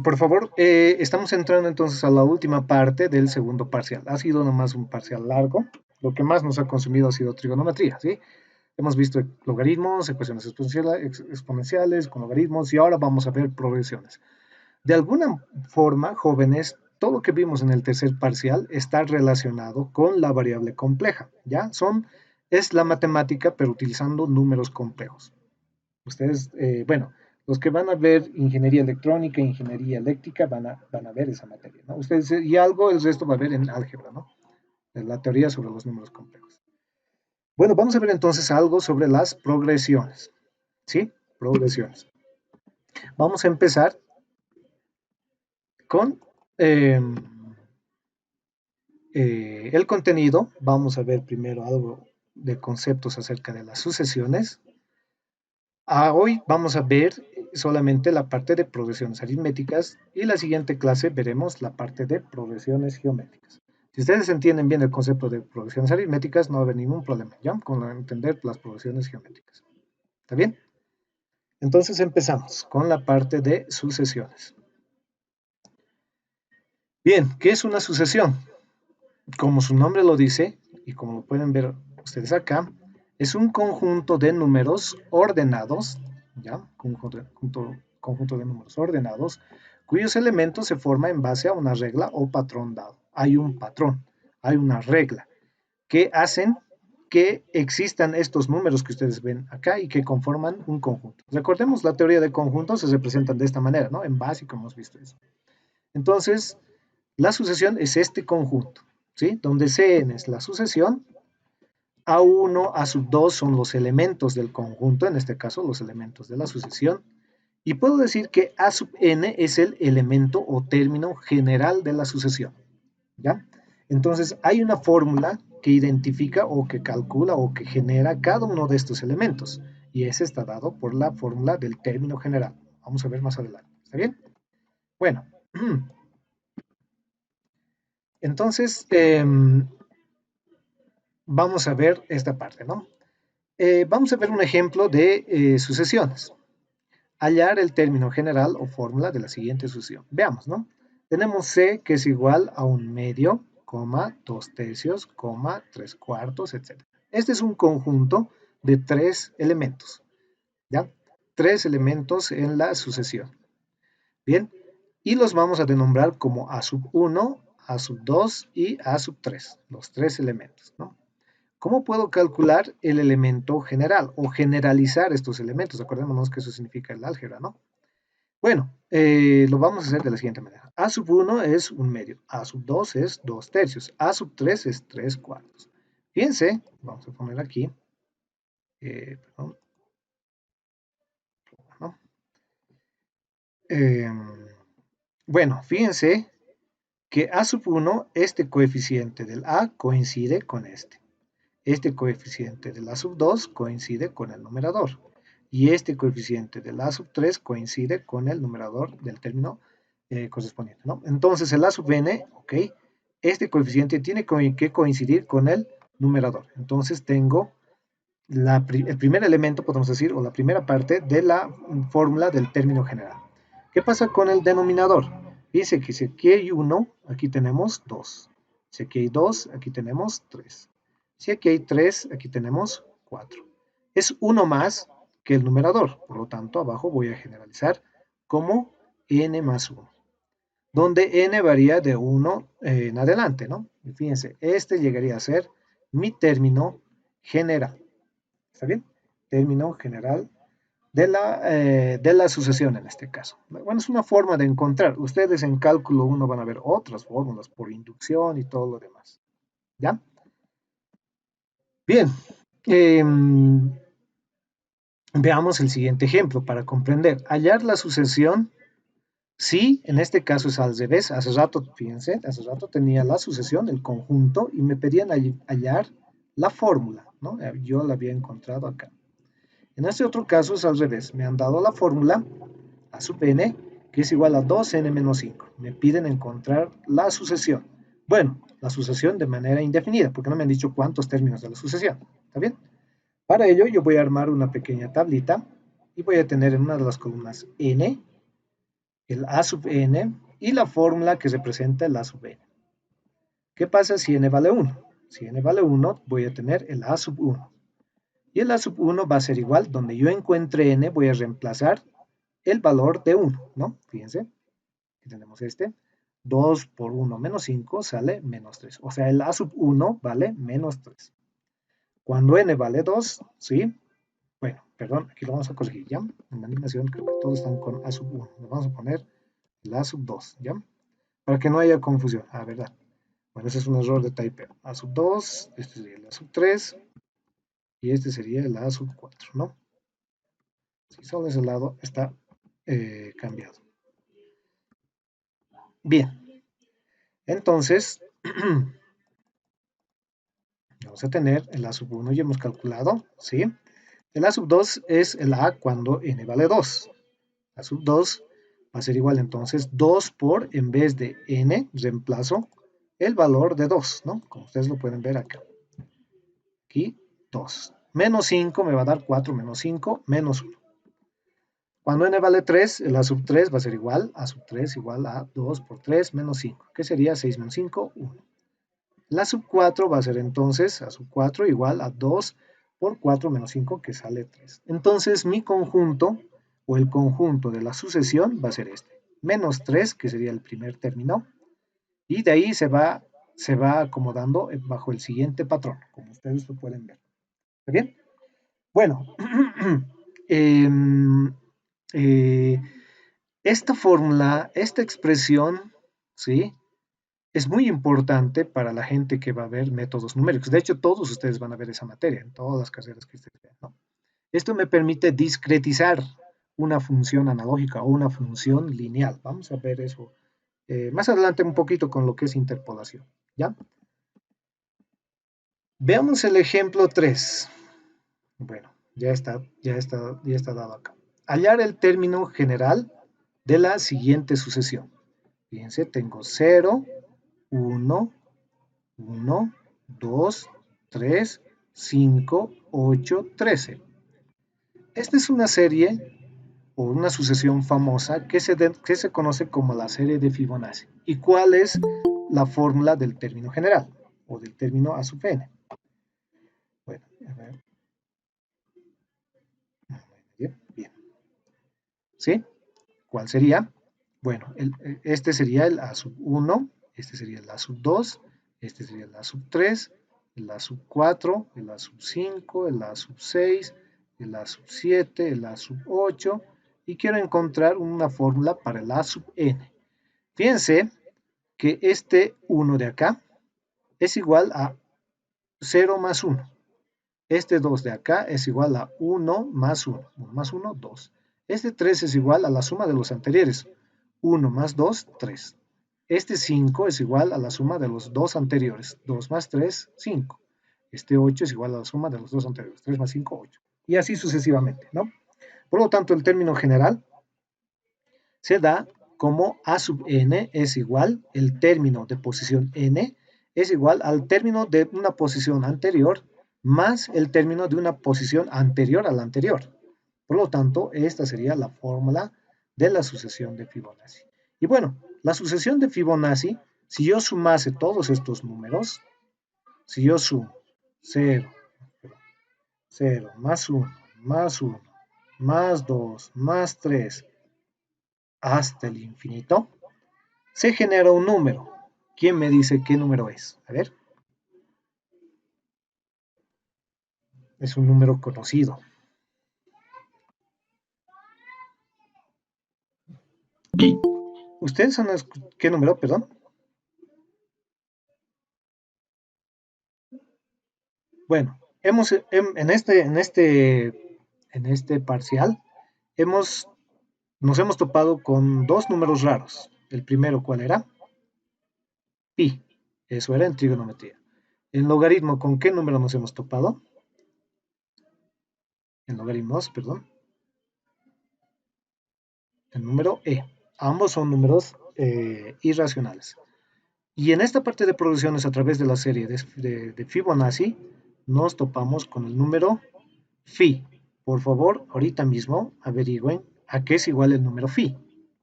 Por favor, estamos entrando entonces a la última parte del segundo parcial. Ha sido nomás un parcial largo. Lo que más nos ha consumido ha sido trigonometría, ¿sí? Hemos visto logaritmos, ecuaciones exponenciales con logaritmos y ahora vamos a ver progresiones. De alguna forma, jóvenes, todo lo que vimos en el tercer parcial está relacionado con la variable compleja, ¿ya? Es la matemática, pero utilizando números complejos. Ustedes, bueno, los que van a ver ingeniería electrónica, ingeniería eléctrica, van a ver esa materia, ¿no? Ustedes, y algo, el resto va a ver en álgebra, ¿no? En la teoría sobre los números complejos. Bueno, vamos a ver entonces algo sobre las progresiones, ¿sí? Progresiones. Vamos a empezar con eh, el contenido. Vamos a ver primero algo de conceptos acerca de las sucesiones. Hoy vamos a ver solamente la parte de progresiones aritméticas y la siguiente clase veremos la parte de progresiones geométricas. Si ustedes entienden bien el concepto de progresiones aritméticas, no va a haber ningún problema, ¿ya? Con entender las progresiones geométricas. ¿Está bien? Entonces empezamos con la parte de sucesiones. Bien, ¿qué es una sucesión? Como su nombre lo dice, y como lo pueden ver ustedes acá, es un conjunto de números ordenados, ¿ya? Conjunto de números ordenados, cuyos elementos se forman en base a una regla o patrón dado. Hay un patrón, hay una regla que hacen que existan estos números que ustedes ven acá y que conforman un conjunto. Recordemos la teoría de conjuntos se representan de esta manera, ¿no? En básico hemos visto eso. Entonces, la sucesión es este conjunto, ¿sí? Donde Cn es la sucesión, A1, A2 son los elementos del conjunto, en este caso los elementos de la sucesión, y puedo decir que A sub n es el elemento o término general de la sucesión, ¿ya? Entonces hay una fórmula que identifica o que calcula o que genera cada uno de estos elementos, y ese está dado por la fórmula del término general. Vamos a ver más adelante, ¿está bien? Bueno, entonces vamos a ver esta parte, ¿no? Vamos a ver un ejemplo de sucesiones. Hallar el término general o fórmula de la siguiente sucesión. Veamos, ¿no? Tenemos C que es igual a un medio, coma, 2 tercios, coma, 3 cuartos, etc. Este es un conjunto de tres elementos, ¿ya? Tres elementos en la sucesión. Bien, y los vamos a denombrar como A sub 1, A sub 2 y A sub 3, los tres elementos, ¿no? ¿Cómo puedo calcular el elemento general o generalizar estos elementos? Acordémonos que eso significa el álgebra, ¿no? Bueno, lo vamos a hacer de la siguiente manera. A sub 1 es un medio, A sub 2 es 2 tercios, A sub 3 es 3 cuartos. Fíjense, vamos a poner aquí, perdón, ¿no? Eh, bueno, fíjense que A sub 1, este coeficiente del A coincide con este. Este coeficiente de la sub 2 coincide con el numerador y este coeficiente de la sub 3 coincide con el numerador del término correspondiente, ¿no? Entonces el a sub n, ok, este coeficiente tiene que coincidir con el numerador. Entonces tengo el primer elemento, podemos decir, o la primera parte de la fórmula del término general. ¿Qué pasa con el denominador? Dice que si aquí hay 1, aquí tenemos 2. Si aquí hay 2, aquí tenemos 3. Si aquí hay 3, aquí tenemos 4. Es uno más que el numerador, por lo tanto, abajo voy a generalizar como n más 1, donde n varía de 1 en adelante, ¿no? Y fíjense, este llegaría a ser mi término general. ¿Está bien? Término general de la sucesión en este caso. Bueno, es una forma de encontrar. Ustedes en cálculo 1 van a ver otras fórmulas por inducción y todo lo demás. ¿Ya? Bien. Eh, Veamos el siguiente ejemplo para comprender. Hallar la sucesión, sí, en este caso es al revés. Hace rato, fíjense, hace rato tenía la sucesión, el conjunto, y me pedían hallar la fórmula, ¿no? Yo la había encontrado acá. En este otro caso es al revés. Me han dado la fórmula A sub n, que es igual a 2n menos 5. Me piden encontrar la sucesión. Bueno, la sucesión de manera indefinida, porque no me han dicho cuántos términos de la sucesión. ¿Está bien? Para ello yo voy a armar una pequeña tablita y voy a tener en una de las columnas n el a sub n y la fórmula que representa el a sub n. ¿Qué pasa si n vale 1? Si n vale 1, voy a tener el a sub 1. Y el a sub 1 va a ser igual, donde yo encuentre n, voy a reemplazar el valor de 1, ¿no? Fíjense, aquí tenemos este. 2 por 1 menos 5 sale menos 3. O sea, el a sub 1 vale menos 3. Cuando n vale 2, ¿sí? Bueno, perdón, aquí lo vamos a corregir, ¿ya? En la animación creo que todos están con a sub 1. Le vamos a poner el a sub 2, ¿ya? Para que no haya confusión, ¿verdad? Bueno, ese es un error de typeo. A sub 2, este sería el a sub 3 y este sería el a sub 4, ¿no? Si solo ese lado está cambiado. Bien, entonces vamos a tener el a sub 1, ya hemos calculado, ¿sí? El a sub 2 es el a cuando n vale 2. A sub 2 va a ser igual entonces 2 por, en vez de n, reemplazo el valor de 2, ¿no? Como ustedes lo pueden ver acá. Aquí 2. Menos 5 me va a dar 4 menos 5, menos 1. Cuando n vale 3, el a sub 3 va a ser igual, a sub 3 igual a 2 por 3 menos 5, que sería 6 menos 5, 1. La sub 4 va a ser entonces a sub 4 igual a 2 por 4 menos 5, que sale 3. Entonces mi conjunto, o el conjunto de la sucesión, va a ser este. Menos 3, que sería el primer término, y de ahí se va acomodando bajo el siguiente patrón, como ustedes lo pueden ver. ¿Está bien? Bueno, eh, esta fórmula, esta expresión, ¿sí? Es muy importante para la gente que va a ver métodos numéricos. De hecho, todos ustedes van a ver esa materia en todas las carreras que ustedes vean, ¿no? Esto me permite discretizar una función analógica o una función lineal. Vamos a ver eso más adelante un poquito con lo que es interpolación, ¿ya? Veamos el ejemplo 3. Bueno, ya está dado acá. Hallar el término general de la siguiente sucesión. Fíjense, tengo 0, 1, 1, 2, 3, 5, 8, 13. Esta es una serie o una sucesión famosa que se conoce como la serie de Fibonacci. ¿Y cuál es la fórmula del término general o del término a sub n? Bueno, a ver. Bien. ¿Sí? ¿Cuál sería? Bueno, este sería el a sub 1, este sería el a sub 2, este sería el a sub 3, el a sub 4, el a sub 5, el a sub 6, el a sub 7, el a sub 8, y quiero encontrar una fórmula para el a sub n. Fíjense que este 1 de acá es igual a 0 más 1. Este 2 de acá es igual a 1 más 1. 1 más 1, 2. Este 3 es igual a la suma de los anteriores. 1 más 2, 3. Este 5 es igual a la suma de los dos anteriores. 2 más 3, 5. Este 8 es igual a la suma de los dos anteriores. 3 más 5, 8. Y así sucesivamente, ¿no? Por lo tanto, el término general se da como a sub n es igual, el término de posición n es igual al término de una posición anterior más el término de una posición anterior a la anterior. Por lo tanto, esta sería la fórmula de la sucesión de Fibonacci. Y bueno, la sucesión de Fibonacci, si yo sumase todos estos números, si yo sumo 0, 0, más 1, más 1, más 2, más 3, hasta el infinito, se genera un número. ¿Quién me dice qué número es? A ver. Es un número conocido. ¿Ustedes han escuchado qué número, perdón? Bueno, en este parcial nos hemos topado con dos números raros. El primero, ¿cuál era? Pi. Eso era en trigonometría. En logaritmo, ¿con qué número nos hemos topado? En logaritmos, perdón. El número e. Ambos son números irracionales. Y en esta parte de progresiones a través de la serie de Fibonacci, nos topamos con el número phi. Por favor, ahorita mismo averigüen a qué es igual el número phi.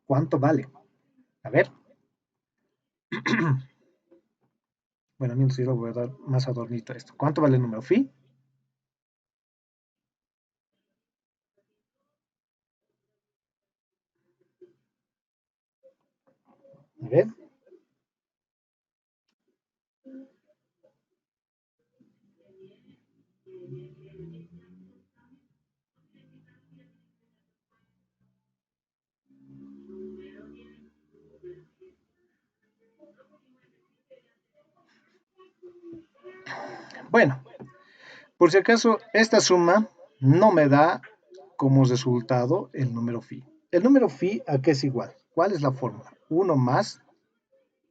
¿Cuánto vale? A ver. Bueno, mientras yo le voy a dar más adornito a esto. ¿Cuánto vale el número phi? A ver. Bueno, por si acaso, esta suma no me da como resultado el número phi. ¿El número phi a qué es igual? ¿Cuál es la fórmula? Uno más,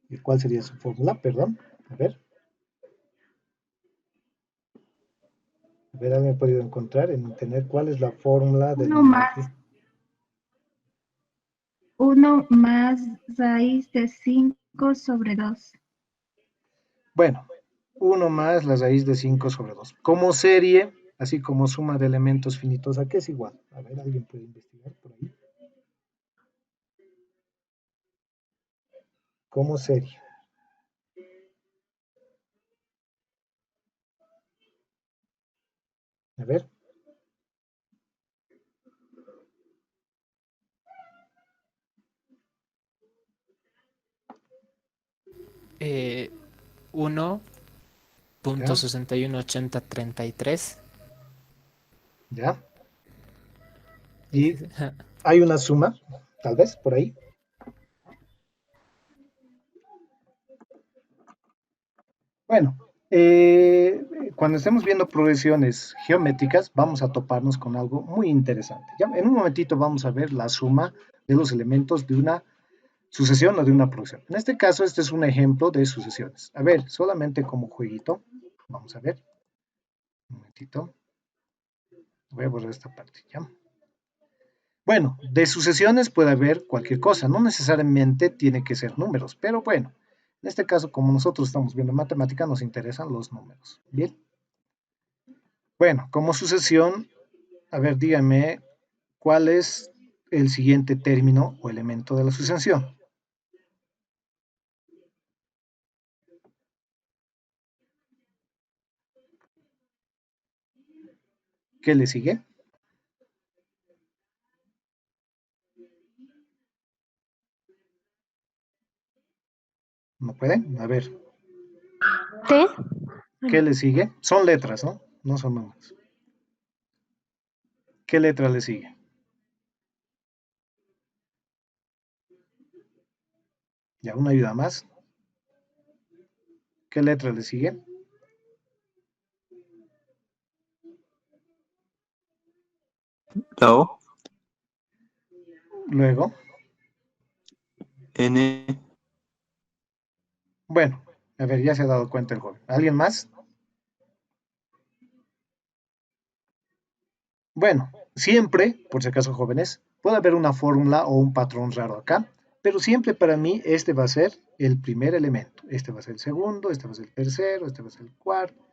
¿y cuál sería su fórmula? Perdón, a ver, alguien ha podido encontrar en internet cuál es la fórmula del Uno número phi. más, uno más raíz de 5 sobre 2. Bueno, uno más la raíz de 5 sobre 2. Como serie, así como suma de elementos finitos, ¿a qué es igual? A ver, alguien puede investigar por ahí. Como serie. A ver, 1 punto ya, 618033. ya. Y Ese- hay una suma, tal vez, por ahí. Bueno, cuando estemos viendo progresiones geométricas, vamos a toparnos con algo muy interesante. ¿Ya? En un momentito vamos a ver la suma de los elementos de una sucesión o de una progresión. En este caso, este es un ejemplo de sucesiones. A ver, solamente como jueguito, vamos a ver. Un momentito. Voy a borrar esta parte, ¿ya? Bueno, de sucesiones puede haber cualquier cosa, no necesariamente tiene que ser números, pero bueno, en este caso, como nosotros estamos viendo matemática, nos interesan los números. Bien. Bueno, como sucesión, a ver, dígame, ¿cuál es el siguiente término o elemento de la sucesión? ¿Qué le sigue? ¿No pueden? A ver, ¿T? ¿qué le sigue? Son letras, ¿no? No son números. ¿Qué letra le sigue? Ya, una ayuda más. ¿Qué letra le sigue? La O, Luego, N, bueno, a ver, ya se ha dado cuenta el joven. ¿Alguien más? Bueno, siempre, por si acaso jóvenes, puede haber una fórmula o un patrón raro acá, pero siempre para mí este va a ser el primer elemento. Este va a ser el segundo, este va a ser el tercero, este va a ser el cuarto,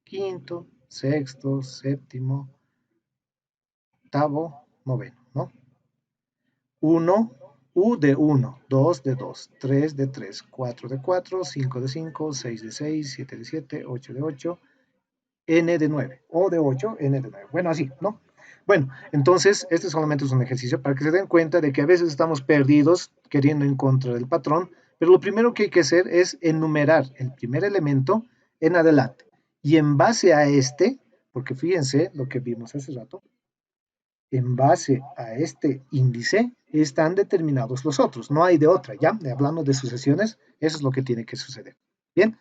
quinto, sexto, séptimo, octavo, noveno, ¿no? Uno, U de uno, 2 de 2, 3 de 3, 4 de 4, 5 de 5, 6 de 6, 7 de 7, 8 de 8, N de 9, O de 8, N de 9. Bueno, así, ¿no? Bueno, entonces, este solamente es un ejercicio para que se den cuenta de que a veces estamos perdidos queriendo encontrar el patrón, pero lo primero que hay que hacer es enumerar el primer elemento en adelante. Y en base a este, porque fíjense lo que vimos hace rato, en base a este índice están determinados los otros. No hay de otra, ¿ya? Hablando de sucesiones, eso es lo que tiene que suceder. Bien.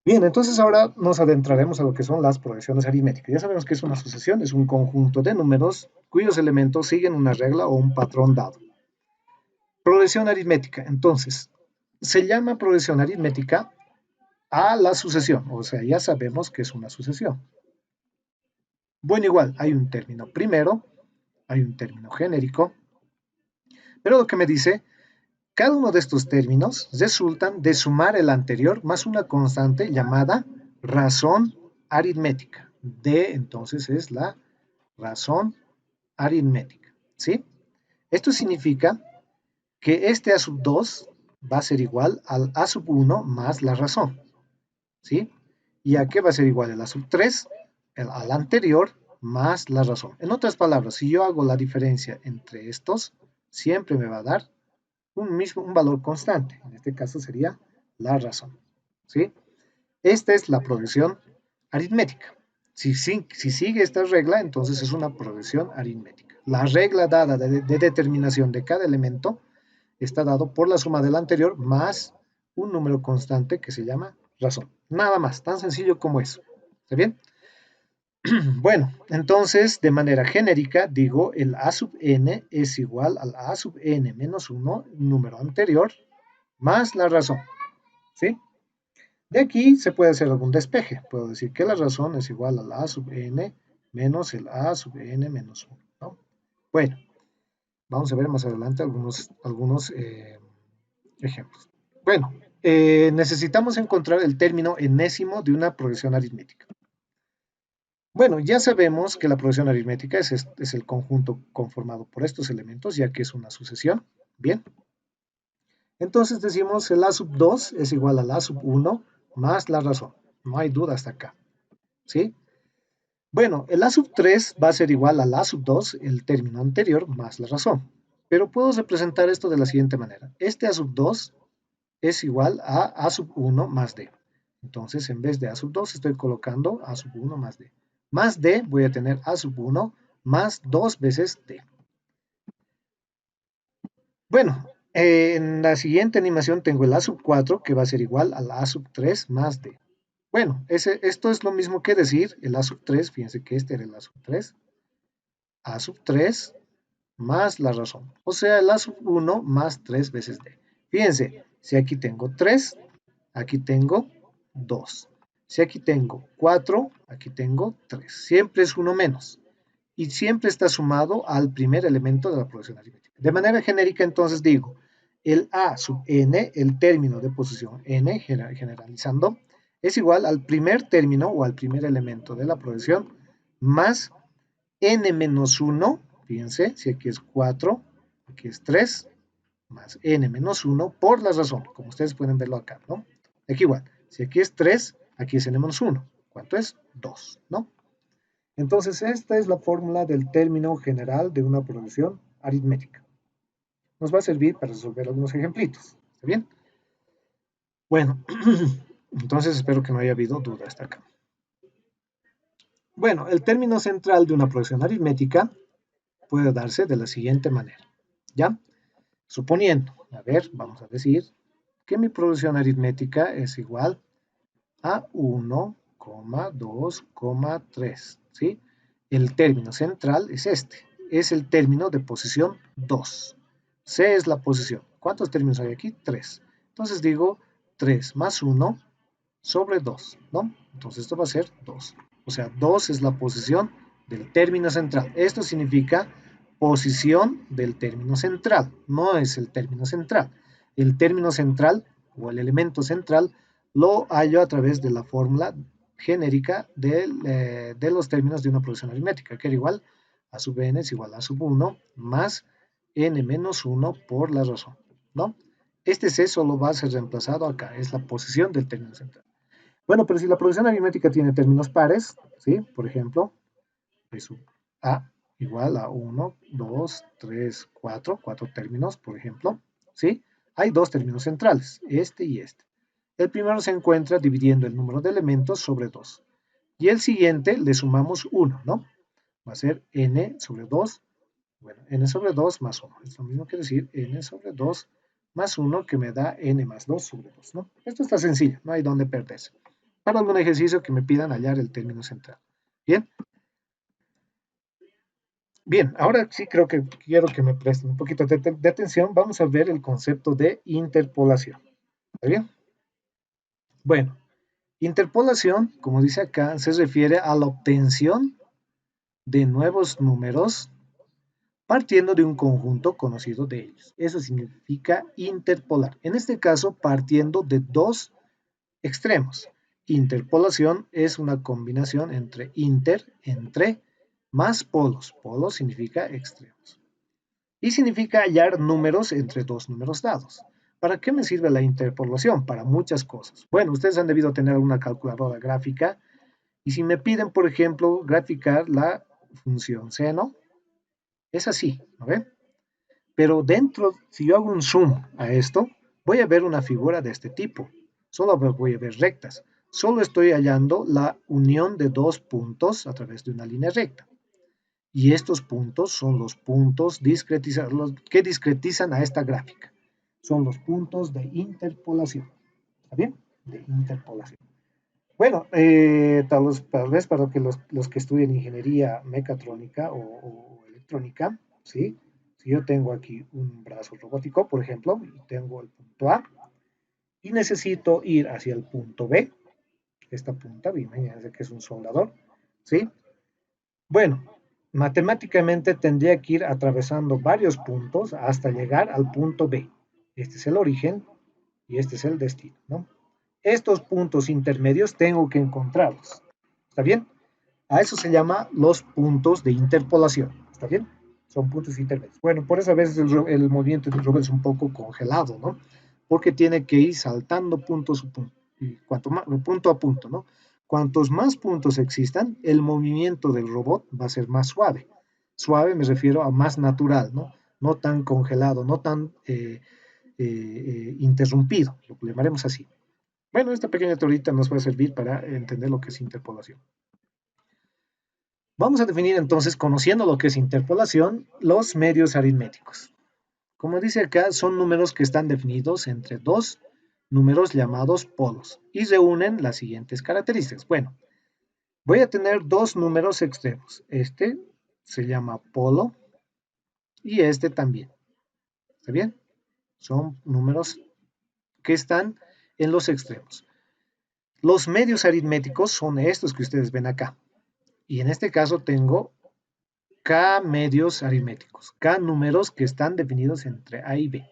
Bien, entonces ahora nos adentraremos a lo que son las progresiones aritméticas. Ya sabemos que es una sucesión, es un conjunto de números cuyos elementos siguen una regla o un patrón dado. Progresión aritmética, entonces, se llama progresión aritmética a la sucesión, o sea, ya sabemos que es una sucesión. Bueno, igual, hay un término primero, hay un término genérico, pero lo que me dice, cada uno de estos términos resultan de sumar el anterior más una constante llamada razón aritmética. D entonces es la razón aritmética, ¿sí? Esto significa que este a sub 2 va a ser igual al a sub 1 más la razón, ¿sí? ¿Y a qué va a ser igual el a sub 3? Al anterior más la razón. En otras palabras, si yo hago la diferencia entre estos, siempre me va a dar un valor constante. En este caso sería la razón, ¿sí? Esta es la progresión aritmética. Si sigue esta regla, entonces es una progresión aritmética. La regla dada de determinación de cada elemento está dado por la suma del anterior más un número constante que se llama razón. Nada más, tan sencillo como eso. ¿Está bien? Bueno, entonces de manera genérica digo el a sub n es igual al a sub n menos 1, número anterior, más la razón. ¿Sí? De aquí se puede hacer algún despeje. Puedo decir que la razón es igual al a sub n menos el a sub n menos 1. ¿No? Bueno, vamos a ver más adelante algunos ejemplos. Bueno, necesitamos encontrar el término enésimo de una progresión aritmética. Bueno, ya sabemos que la progresión aritmética es el conjunto conformado por estos elementos, ya que es una sucesión. Bien. Entonces decimos el a sub 2 es igual al a sub 1 más la razón. No hay duda hasta acá. ¿Sí? Bueno, el a sub 3 va a ser igual al a sub 2, el término anterior, más la razón. Pero puedo representar esto de la siguiente manera. Este a sub 2 es igual a sub 1 más d. Entonces, en vez de a sub 2, estoy colocando a sub 1 más d. Más d voy a tener a sub 1 más 2 veces d. Bueno, en la siguiente animación tengo el a sub 4 que va a ser igual al a sub 3 más d. Bueno, esto es lo mismo que decir el a sub 3, fíjense que este era el a sub 3, a sub 3 más la razón, o sea, el a sub 1 más 3 veces d. Fíjense, si aquí tengo 3, aquí tengo 2. Si aquí tengo 4, aquí tengo 3. Siempre es uno menos. Y siempre está sumado al primer elemento de la progresión aritmética. De manera genérica, entonces digo, el a sub n, el término de posición n, generalizando, es igual al primer término o al primer elemento de la progresión más n menos 1, fíjense, si aquí es 4, aquí es 3, más n menos 1 por la razón, como ustedes pueden verlo acá, ¿no? Aquí igual, si aquí es 3, aquí es n menos 1. ¿Cuánto es? 2, ¿no? Entonces, esta es la fórmula del término general de una progresión aritmética. Nos va a servir para resolver algunos ejemplitos. ¿Está bien? Bueno, entonces espero que no haya habido duda hasta acá. Bueno, el término central de una progresión aritmética puede darse de la siguiente manera. ¿Ya? Suponiendo, a ver, vamos a decir que mi progresión aritmética es igual a 1, 2, 3, ¿sí? El término central es este, es el término de posición 2. C es la posición. ¿Cuántos términos hay aquí? 3. Entonces digo 3 más 1 sobre 2, ¿no? Entonces esto va a ser 2. O sea, 2 es la posición del término central. Esto significa posición del término central, no es el término central. El término central o el elemento central lo hallo a través de la fórmula genérica de los términos de una progresión aritmética, que era igual a sub n es igual a sub 1 más n menos 1 por la razón, ¿no? Este C solo va a ser reemplazado acá, es la posición del término central. Bueno, pero si la progresión aritmética tiene términos pares, ¿sí? Por ejemplo, de sub A igual a 1, 2, 3, 4 términos, por ejemplo, ¿sí? Hay dos términos centrales, este y este. El primero se encuentra dividiendo el número de elementos sobre 2. Y el siguiente le sumamos 1, ¿no? Va a ser n sobre 2, bueno, n sobre 2 más 1. Es lo mismo que decir n sobre 2 más 1 que me da n más 2 sobre 2, ¿no? Esto está sencillo, no hay dónde perderse. Para algún ejercicio que me pidan hallar el término central. ¿Bien? Bien, ahora sí creo que quiero que me presten un poquito de atención. Vamos a ver el concepto de interpolación. ¿Está bien? Bueno, interpolación, como dice acá, se refiere a la obtención de nuevos números partiendo de un conjunto conocido de ellos. Eso significa interpolar. En este caso, partiendo de dos extremos. Interpolación es una combinación entre inter, entre, más polos. Polos significa extremos. y significa hallar números entre dos números dados. ¿Para qué me sirve la interpolación? Para muchas cosas. Bueno, ustedes han debido tener una calculadora gráfica y si me piden, por ejemplo, graficar la función seno, es así, ¿no ven? Pero dentro, si yo hago un zoom a esto, voy a ver una figura de este tipo. Solo voy a ver rectas. Solo estoy hallando la unión de dos puntos a través de una línea recta. Y estos puntos son los puntos que discretizan a esta gráfica. Son los puntos de interpolación. ¿Está bien? De interpolación. Bueno, tal vez para que los que estudian ingeniería mecatrónica o electrónica, ¿sí? Si yo tengo aquí un brazo robótico, por ejemplo, y tengo el punto A, y necesito ir hacia el punto B, esta punta, imagínense que es un soldador, ¿sí? Bueno, matemáticamente tendría que ir atravesando varios puntos hasta llegar al punto B. Este es el origen y este es el destino, ¿no? Estos puntos intermedios tengo que encontrarlos. ¿Está bien? A eso se llama los puntos de interpolación. ¿Está bien? Son puntos intermedios. Bueno, por eso a veces el movimiento del robot es un poco congelado, ¿no? Porque tiene que ir saltando puntos y punto a punto, ¿no? Cuantos más puntos existan, el movimiento del robot va a ser más suave. Suave me refiero a más natural, ¿no? No tan congelado, no tan interrumpido, lo llamaremos así. Bueno, esta pequeña teorita nos va a servir para entender lo que es interpolación. Vamos a definir entonces, conociendo lo que es interpolación, los medios aritméticos. Como dice acá, son números que están definidos entre dos números llamados polos y reúnen las siguientes características. Bueno, voy a tener dos números extremos. Este se llama polo y este también. ¿Está bien? Son números que están en los extremos. Los medios aritméticos son estos que ustedes ven acá. Y en este caso tengo K medios aritméticos, K números que están definidos entre A y B.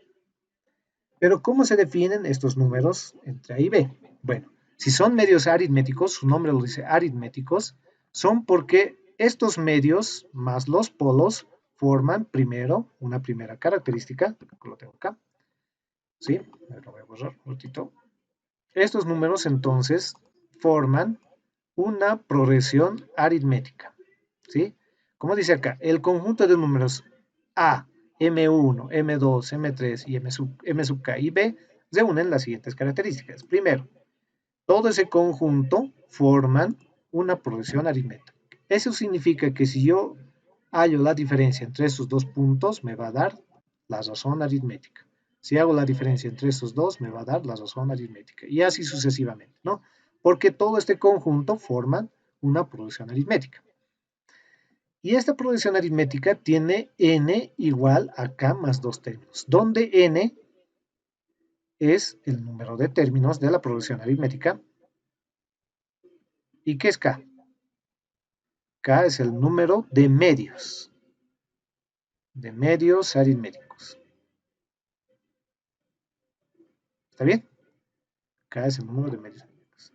Pero ¿cómo se definen estos números entre A y B? Bueno, si son medios aritméticos, su nombre lo dice aritméticos, son porque estos medios más los polos forman primero una primera característica, lo tengo acá, ¿sí? Lo voy a borrar un ratito. Estos números entonces forman una progresión aritmética, ¿sí? Como dice acá, el conjunto de números A, M1, M2, M3 y M sub K y B reúnen las siguientes características. Primero, todo ese conjunto forman una progresión aritmética. Eso significa que si yo hallo la diferencia entre estos dos puntos, me va a dar la razón aritmética. Si hago la diferencia entre estos dos, me va a dar la razón aritmética. Y así sucesivamente, ¿no? Porque todo este conjunto forman una progresión aritmética. Y esta progresión aritmética tiene n igual a k más 2 términos, donde n es el número de términos de la progresión aritmética. ¿Y qué es k? K es el número de medios aritméticos. ¿Está bien? K es el número de medios aritméticos.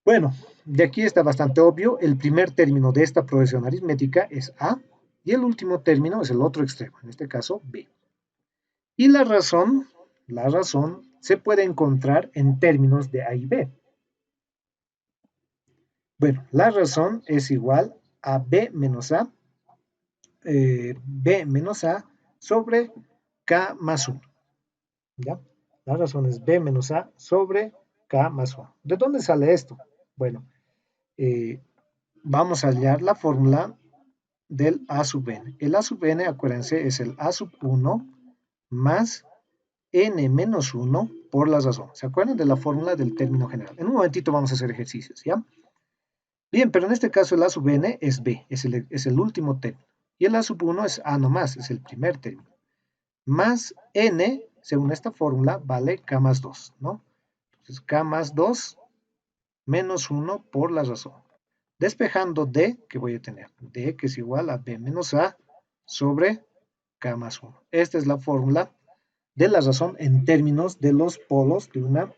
Bueno, de aquí está bastante obvio. El primer término de esta progresión aritmética es A y el último término es el otro extremo, en este caso B. Y la razón se puede encontrar en términos de A y B. Bueno, la razón es igual a B menos A sobre K más 1. ¿Ya? La razón es B menos A sobre K más 1. ¿De dónde sale esto? Bueno, vamos a hallar la fórmula del A sub n. El A sub n, acuérdense, es el A sub 1 más n menos 1 por la razón. ¿Se acuerdan de la fórmula del término general? En un momentito vamos a hacer ejercicios, ¿ya? Bien, pero en este caso el A sub n es B, es el último término. Y el A sub 1 es A nomás, es el primer término. Más n, según esta fórmula, vale K más 2, ¿no? Entonces K más 2 menos 1 por la razón. Despejando D, ¿qué voy a tener? D que es igual a B menos A sobre K más 1. Esta es la fórmula de la razón en términos de los polos de una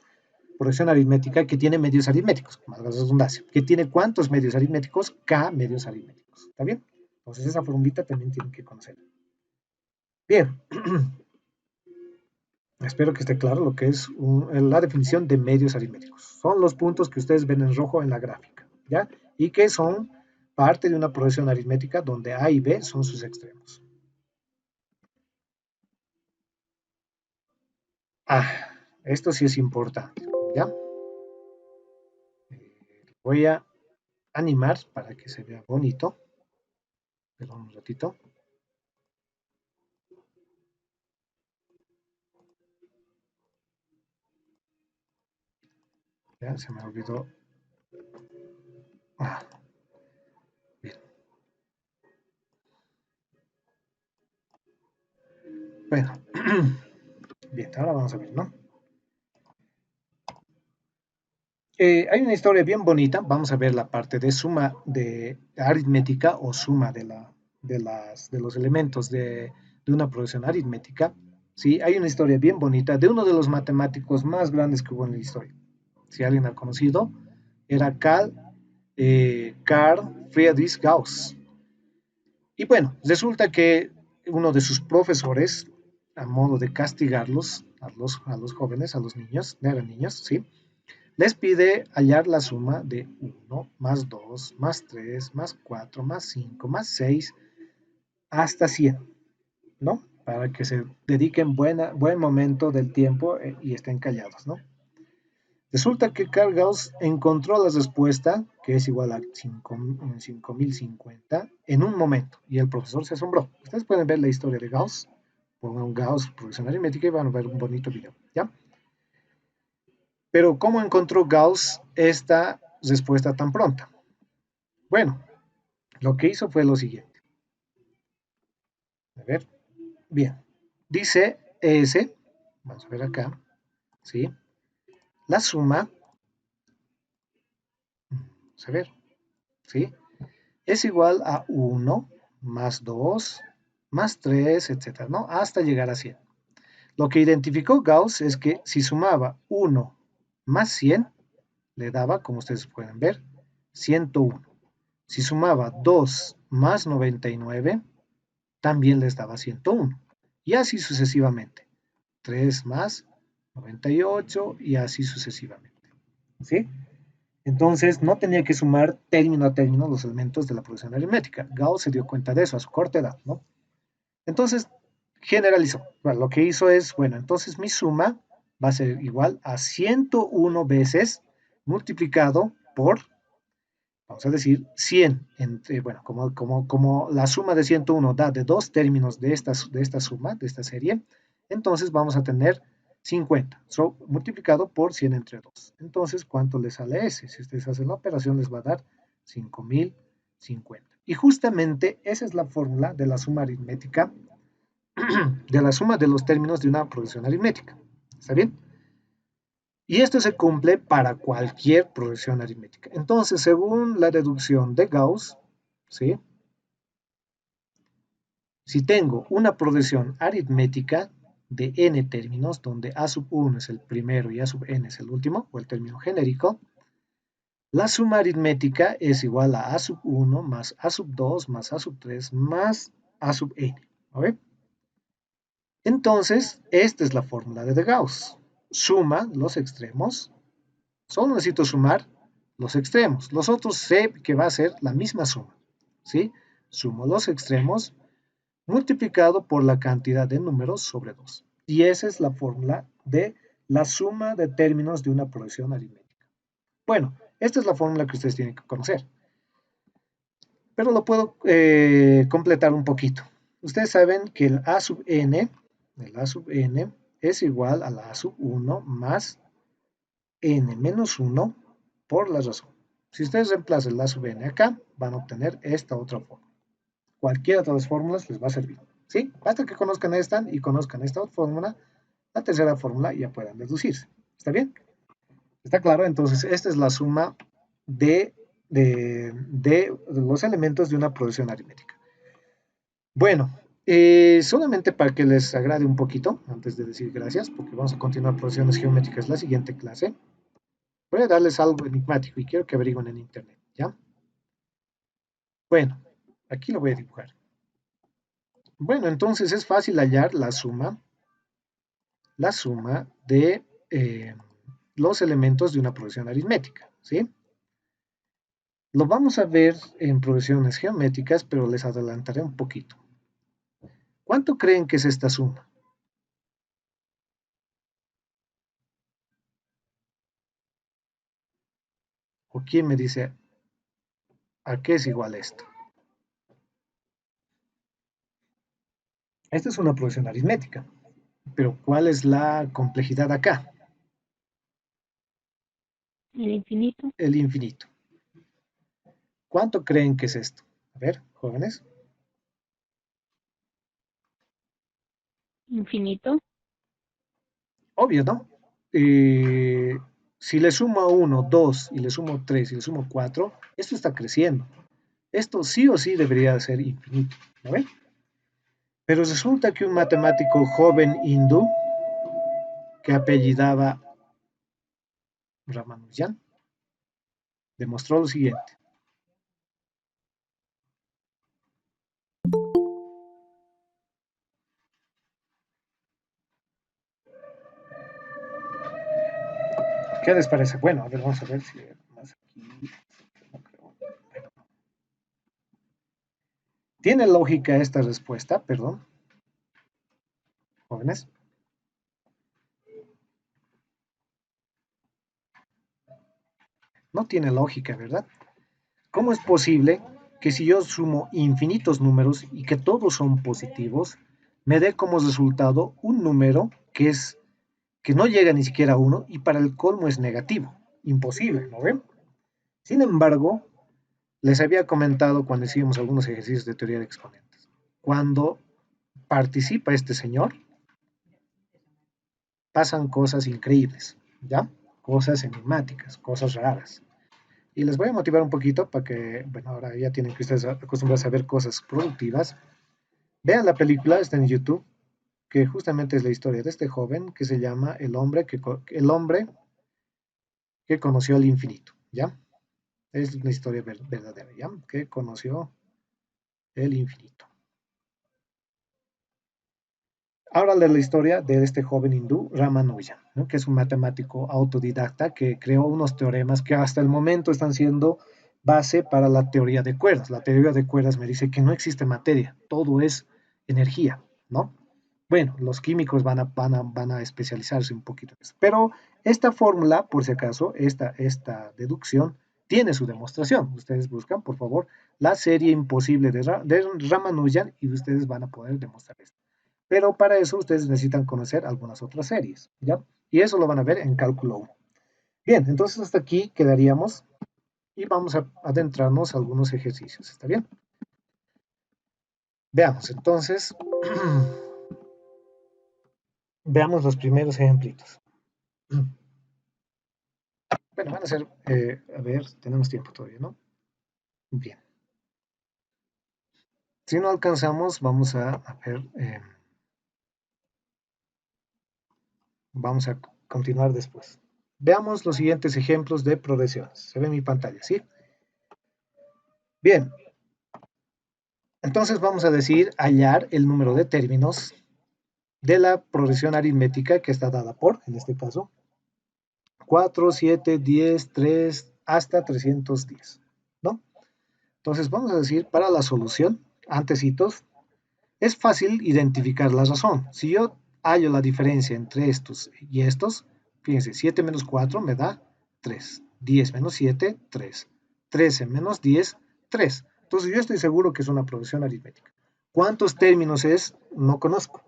progresión aritmética que tiene medios aritméticos, más la redundancia. ¿Que tiene cuántos medios aritméticos? K medios aritméticos. ¿Está bien? Entonces esa formulita también tienen que conocer. Bien. Espero que esté claro lo que es la definición de medios aritméticos. Son los puntos que ustedes ven en rojo en la gráfica, ¿ya? Y que son parte de una progresión aritmética donde A y B son sus extremos. Esto sí es importante, ¿ya? Voy a animar para que se vea bonito. Perdón un ratito. Ya, se me olvidó. Bien. Bueno. Bien, ahora vamos a ver, ¿no? Hay una historia bien bonita. Vamos a ver la parte de suma de aritmética o suma de los elementos de una progresión aritmética. Sí, hay una historia bien bonita de uno de los matemáticos más grandes que hubo en la historia. Si alguien ha conocido, era Carl Friedrich Gauss. Y bueno, resulta que uno de sus profesores, a modo de castigarlos, a los jóvenes, a los niños, no eran niños, ¿sí? Les pide hallar la suma de 1 más 2 más 3 más 4 más 5 más 6 hasta 100, ¿no? Para que se dediquen buen momento del tiempo y estén callados, ¿no? Resulta que Carl Gauss encontró la respuesta, que es igual a 5050, en un momento, y el profesor se asombró. Ustedes pueden ver la historia de Gauss, pongan Gauss, progresión aritmética, y van a ver un bonito video, ¿ya? Pero ¿cómo encontró Gauss esta respuesta tan pronta? Bueno, lo que hizo fue lo siguiente. A ver, bien. Dice ES, vamos a ver acá, ¿sí? La suma, vamos a ver, ¿sí? Es igual a 1 más 2 más 3, etcétera, ¿no? Hasta llegar a 100. Lo que identificó Gauss es que si sumaba 1 más 100, le daba, como ustedes pueden ver, 101. Si sumaba 2 más 99, también les daba 101. Y así sucesivamente. 3 más 98 y así sucesivamente. ¿Sí? Entonces no tenía que sumar término a término los elementos de la progresión aritmética. Gauss se dio cuenta de eso a su corta edad, ¿no? Entonces generalizó. Bueno, lo que hizo es, bueno, entonces mi suma va a ser igual a 101 veces multiplicado por, vamos a decir, 100. Bueno, como la suma de 101 da de dos términos de esta suma, de esta serie, entonces vamos a tener 50, multiplicado por 100 entre 2. Entonces, ¿cuánto les sale ese? Si ustedes hacen la operación, les va a dar 5050. Y justamente esa es la fórmula de la suma aritmética, de la suma de los términos de una progresión aritmética. ¿Está bien? Y esto se cumple para cualquier progresión aritmética. Entonces, según la deducción de Gauss, ¿sí? Si tengo una progresión aritmética de n términos, donde a sub 1 es el primero y a sub n es el último, o el término genérico, la suma aritmética es igual a sub 1 más a sub 2 más a sub 3 más a sub n. ¿Okay? Entonces, esta es la fórmula de Gauss. Suma los extremos. Solo necesito sumar los extremos. Los otros sé que va a ser la misma suma. ¿Sí? Sumo los extremos multiplicado por la cantidad de números sobre 2. Y esa es la fórmula de la suma de términos de una progresión aritmética. Bueno, esta es la fórmula que ustedes tienen que conocer. Pero lo puedo completar un poquito. Ustedes saben que el a sub n es igual a la a sub 1 más n menos 1 por la razón. Si ustedes reemplazan la sub n acá, van a obtener esta otra fórmula. Cualquiera de las fórmulas les va a servir. ¿Sí? Basta que conozcan esta y conozcan esta fórmula, la tercera fórmula ya puedan deducirse. ¿Está bien? ¿Está claro? Entonces, esta es la suma de los elementos de una progresión aritmética. Bueno, solamente para que les agrade un poquito, antes de decir gracias, porque vamos a continuar progresiones geométricas la siguiente clase, voy a darles algo enigmático y quiero que averigüen en internet, ¿ya? Bueno, aquí lo voy a dibujar. Bueno, entonces es fácil hallar la suma de los elementos de una progresión aritmética, ¿sí? Lo vamos a ver en progresiones geométricas, pero les adelantaré un poquito. ¿Cuánto creen que es esta suma? ¿O quién me dice a qué es igual esto? Esta es una progresión aritmética, pero ¿cuál es la complejidad acá? El infinito. El infinito. ¿Cuánto creen que es esto? A ver, jóvenes. Infinito. Obvio, ¿no? Si le sumo 1, 2 y le sumo 3 y le sumo 4, esto está creciendo. Esto sí o sí debería ser infinito, ¿no ven? Pero resulta que un matemático joven hindú que apellidaba Ramanujan demostró lo siguiente. ¿Qué les parece? Bueno, a ver, vamos a ver si más aquí. No creo. Bueno. ¿Tiene lógica esta respuesta? Perdón, jóvenes. No tiene lógica, ¿verdad? ¿Cómo es posible que si yo sumo infinitos números y que todos son positivos, me dé como resultado un número que no llega ni siquiera a 1 y para el colmo es negativo? Imposible, ¿no ven? Sin embargo, les había comentado cuando hicimos algunos ejercicios de teoría de exponentes. Cuando participa este señor, pasan cosas increíbles, ¿ya? Cosas enigmáticas, cosas raras. Y les voy a motivar un poquito para que, bueno, ahora ya tienen que ustedes acostumbrarse a ver cosas productivas. Vean la película, está en YouTube, que justamente es la historia de este joven que se llama el hombre que conoció el infinito, ¿ya? Es una historia verdadera, ¿ya? Que conoció el infinito. Ahora de la historia de este joven hindú, Ramanujan, ¿no? Que es un matemático autodidacta que creó unos teoremas que hasta el momento están siendo base para la teoría de cuerdas. La teoría de cuerdas me dice que no existe materia, todo es energía, ¿no? Bueno, los químicos van a especializarse un poquito en eso. Pero esta fórmula, por si acaso, esta deducción, tiene su demostración. Ustedes buscan, por favor, la serie imposible de Ramanujan y ustedes van a poder demostrar esto. Pero para eso ustedes necesitan conocer algunas otras series, ¿ya? Y eso lo van a ver en cálculo 1. Bien, entonces hasta aquí quedaríamos y vamos a adentrarnos a algunos ejercicios, ¿está bien? Veamos, entonces, veamos los primeros ejemplitos. Bueno, van a ser, a ver, tenemos tiempo todavía, ¿no? Bien. Si no alcanzamos, vamos a ver, vamos a continuar después. Veamos los siguientes ejemplos de progresiones. Se ve en mi pantalla, ¿sí? Bien, entonces vamos a decir hallar el número de términos de la progresión aritmética que está dada por, en este caso, 4, 7, 10, 3, hasta 310, ¿no? Entonces vamos a decir, para la solución, antecitos, es fácil identificar la razón. Si yo hallo la diferencia entre estos y estos, fíjense, 7 menos 4 me da 3, 10 menos 7, 3, 13 menos 10, 3. Entonces yo estoy seguro que es una progresión aritmética. ¿Cuántos términos es? No conozco.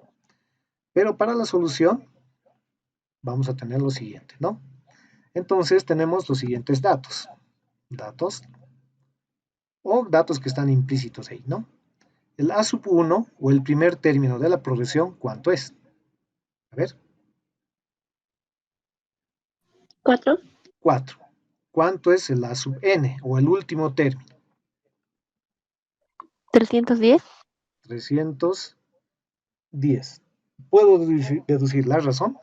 Pero para la solución vamos a tener lo siguiente, ¿no? Entonces tenemos los siguientes datos. Datos o datos que están implícitos ahí, ¿no? El A sub 1 o el primer término de la progresión, ¿cuánto es? A ver. 4. 4. ¿Cuánto es el A sub n o el último término? 310. 310. ¿Puedo deducir la razón?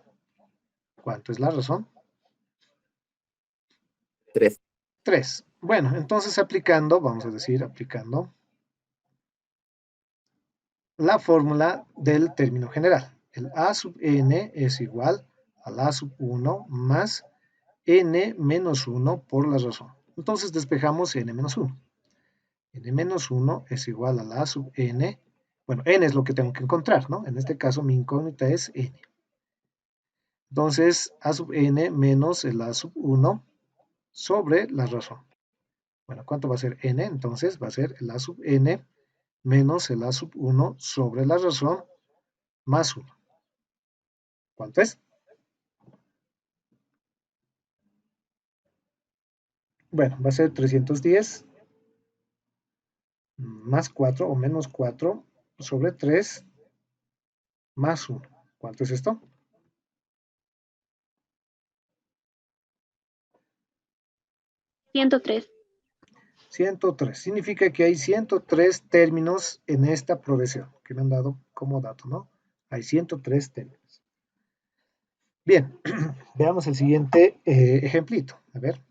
¿Cuánto es la razón? 3. 3. Bueno, entonces aplicando, vamos a decir aplicando la fórmula del término general. El a sub n es igual al a sub 1 más n menos 1 por la razón. Entonces despejamos n menos 1. N menos 1 es igual a la a sub n. Bueno, n es lo que tengo que encontrar, ¿no? En este caso mi incógnita es n. Entonces, a sub n menos el a sub 1 sobre la razón. Bueno, ¿cuánto va a ser n? Entonces va a ser el a sub n menos el a sub 1 sobre la razón más 1. ¿Cuánto es? Bueno, va a ser 310 más 4 o menos 4 sobre 3 más 1. ¿Cuánto es esto? 103. 103. Significa que hay 103 términos en esta progresión que me han dado como dato, ¿no? Hay 103 términos. Bien, veamos el siguiente ejemplito. A ver.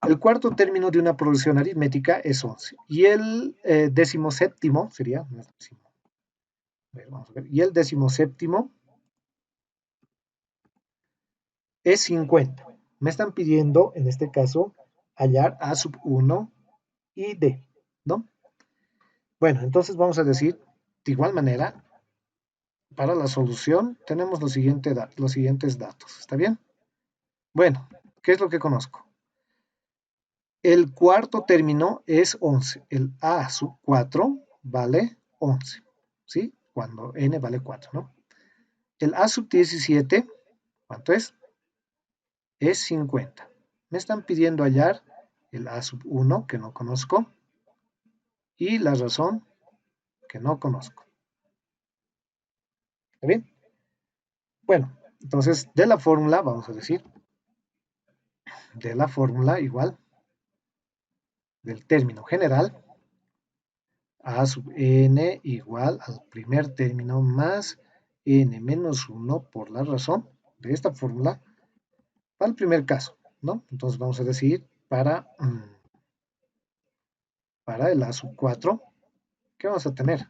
El cuarto término de una progresión aritmética es 11. Y el decimoséptimo sería, no es décimo. A ver, vamos a ver. Y el decimoséptimo es 50. Me están pidiendo, en este caso, hallar a sub 1 y d, ¿no? Bueno, entonces vamos a decir, de igual manera, para la solución tenemos los siguientes datos. ¿Está bien? Bueno, ¿qué es lo que conozco? El cuarto término es 11. El a sub 4 vale 11. ¿Sí? Cuando n vale 4, ¿no? El a sub 17, ¿cuánto es? Es 50. Me están pidiendo hallar el a sub 1, que no conozco, y la razón, que no conozco. ¿Está bien? Bueno, entonces de la fórmula, vamos a decir, de la fórmula igual, del término general, a sub n igual al primer término más n menos 1 por la razón de esta fórmula para el primer caso, ¿no? Entonces vamos a decir para el a sub 4, ¿qué vamos a tener?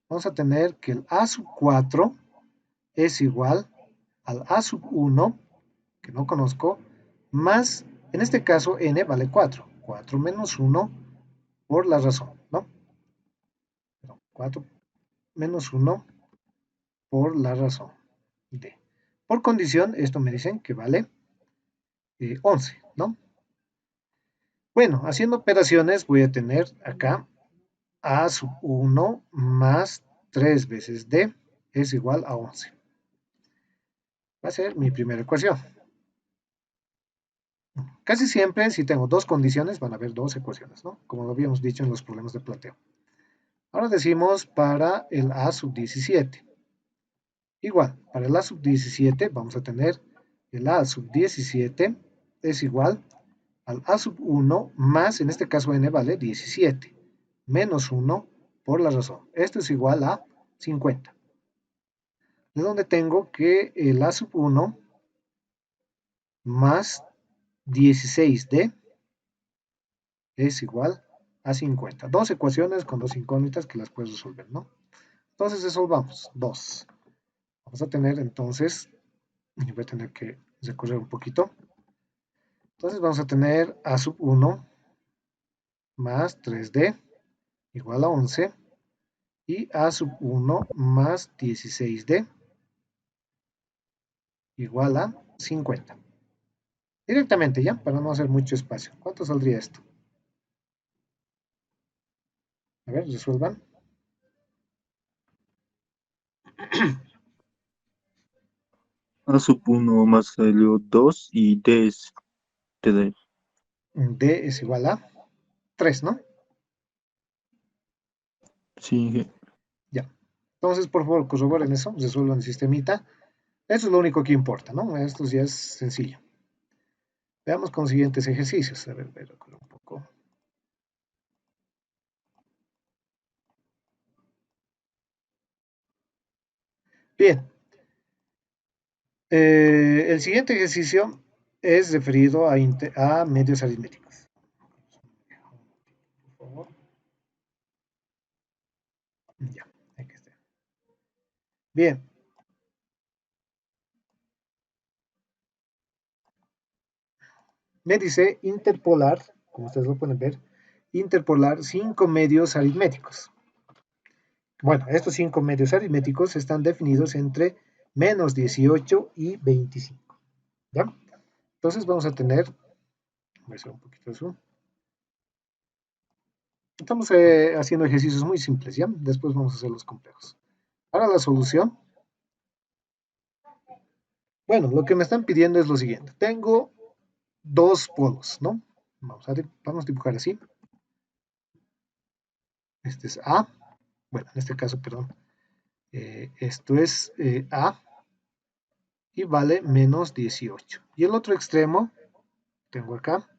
Vamos a tener que el a sub 4 es igual al a sub 1, que no conozco, más, en este caso, n vale 4. 4 menos 1 por la razón, ¿no? 4 menos 1 por la razón d. Por condición, esto me dicen que vale 11, ¿no? Bueno, haciendo operaciones voy a tener acá a sub 1 más 3 veces d es igual a 11. Va a ser mi primera ecuación. Casi siempre, si tengo dos condiciones, van a haber dos ecuaciones, ¿no? Como lo habíamos dicho en los problemas de plateo. Ahora decimos para el a sub 17. Igual, para el a sub 17 vamos a tener el a sub 17 es igual al a sub 1 más, en este caso n vale 17, menos 1 por la razón. Esto es igual a 50. De donde tengo que el a sub 1 más 16d es igual a 50. Dos ecuaciones con dos incógnitas que las puedes resolver, ¿no? Entonces resolvamos. 2. Vamos a tener entonces, voy a tener que recorrer un poquito. Entonces vamos a tener a sub 1 más 3d igual a 11 y a sub 1 más 16d igual a 50. Directamente ya, para no hacer mucho espacio. ¿Cuánto saldría esto? A ver, resuelvan. A sub 1 más salió 2 y D es TD. D es igual a 3, ¿no? Sí, Ya. Entonces, por favor, corroboren eso, resuelvan el sistemita. Eso es lo único que importa, ¿no? Esto ya es sencillo. Veamos con siguientes ejercicios. A ver, voy a recorrer un poco. Bien. El siguiente ejercicio es referido a medios aritméticos. Por favor. Ya. Bien. Me dice interpolar, como ustedes lo pueden ver, interpolar 5 medios aritméticos. Bueno, estos 5 medios aritméticos están definidos entre menos 18 y 25. ¿Ya? Entonces vamos a tener, voy a hacer un poquito de zoom. Estamos haciendo ejercicios muy simples, ¿ya? Después vamos a hacer los complejos. Ahora la solución. Bueno, lo que me están pidiendo es lo siguiente. Tengo dos polos, ¿no? Vamos a dibujar así. Este es A. Bueno, en este caso, perdón. Esto es A y vale menos 18. Y el otro extremo, tengo acá,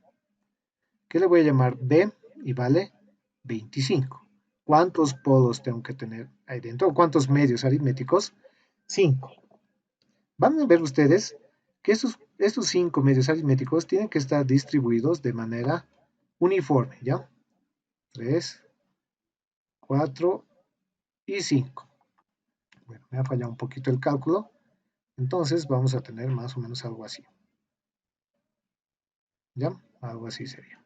que le voy a llamar B y vale 25. ¿Cuántos polos tengo que tener ahí dentro? ¿O cuántos medios aritméticos? 5. Van a ver ustedes que estos 5 medios aritméticos tienen que estar distribuidos de manera uniforme, ¿ya? 3, 4 y 5. Bueno, me ha fallado un poquito el cálculo, entonces vamos a tener más o menos algo así. ¿Ya? Algo así sería.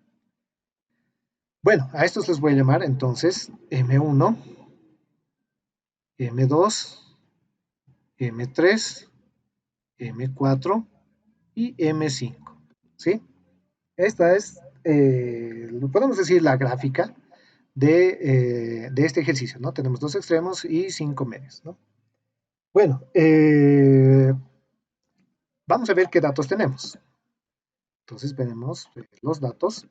Bueno, a estos les voy a llamar entonces M1, M2, M3, M4 y M5. ¿Sí? Esta es, podemos decir, la gráfica de este ejercicio, ¿no? Tenemos dos extremos y 5 medios, ¿no? Bueno, vamos a ver qué datos tenemos. Entonces veremos los datos.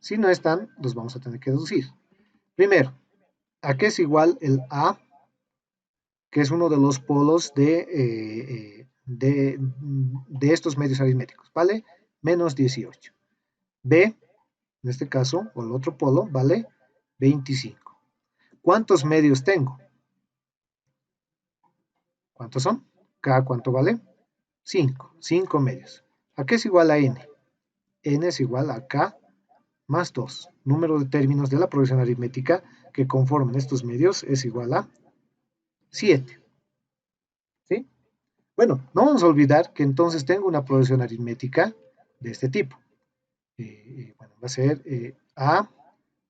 Si no están, los vamos a tener que deducir. Primero, ¿a qué es igual el A? Que es uno de los polos de estos medios aritméticos, ¿vale? Menos 18. B, en este caso, o el otro polo, vale 25. ¿Cuántos medios tengo? ¿Cuántos son? K, ¿cuánto vale? 5. 5 medios. ¿A qué es igual a N? N es igual a K más 2. Número de términos de la progresión aritmética que conforman estos medios es igual a 7. ¿Sí? Bueno, no vamos a olvidar que entonces tengo una progresión aritmética de este tipo. Bueno, va a ser A,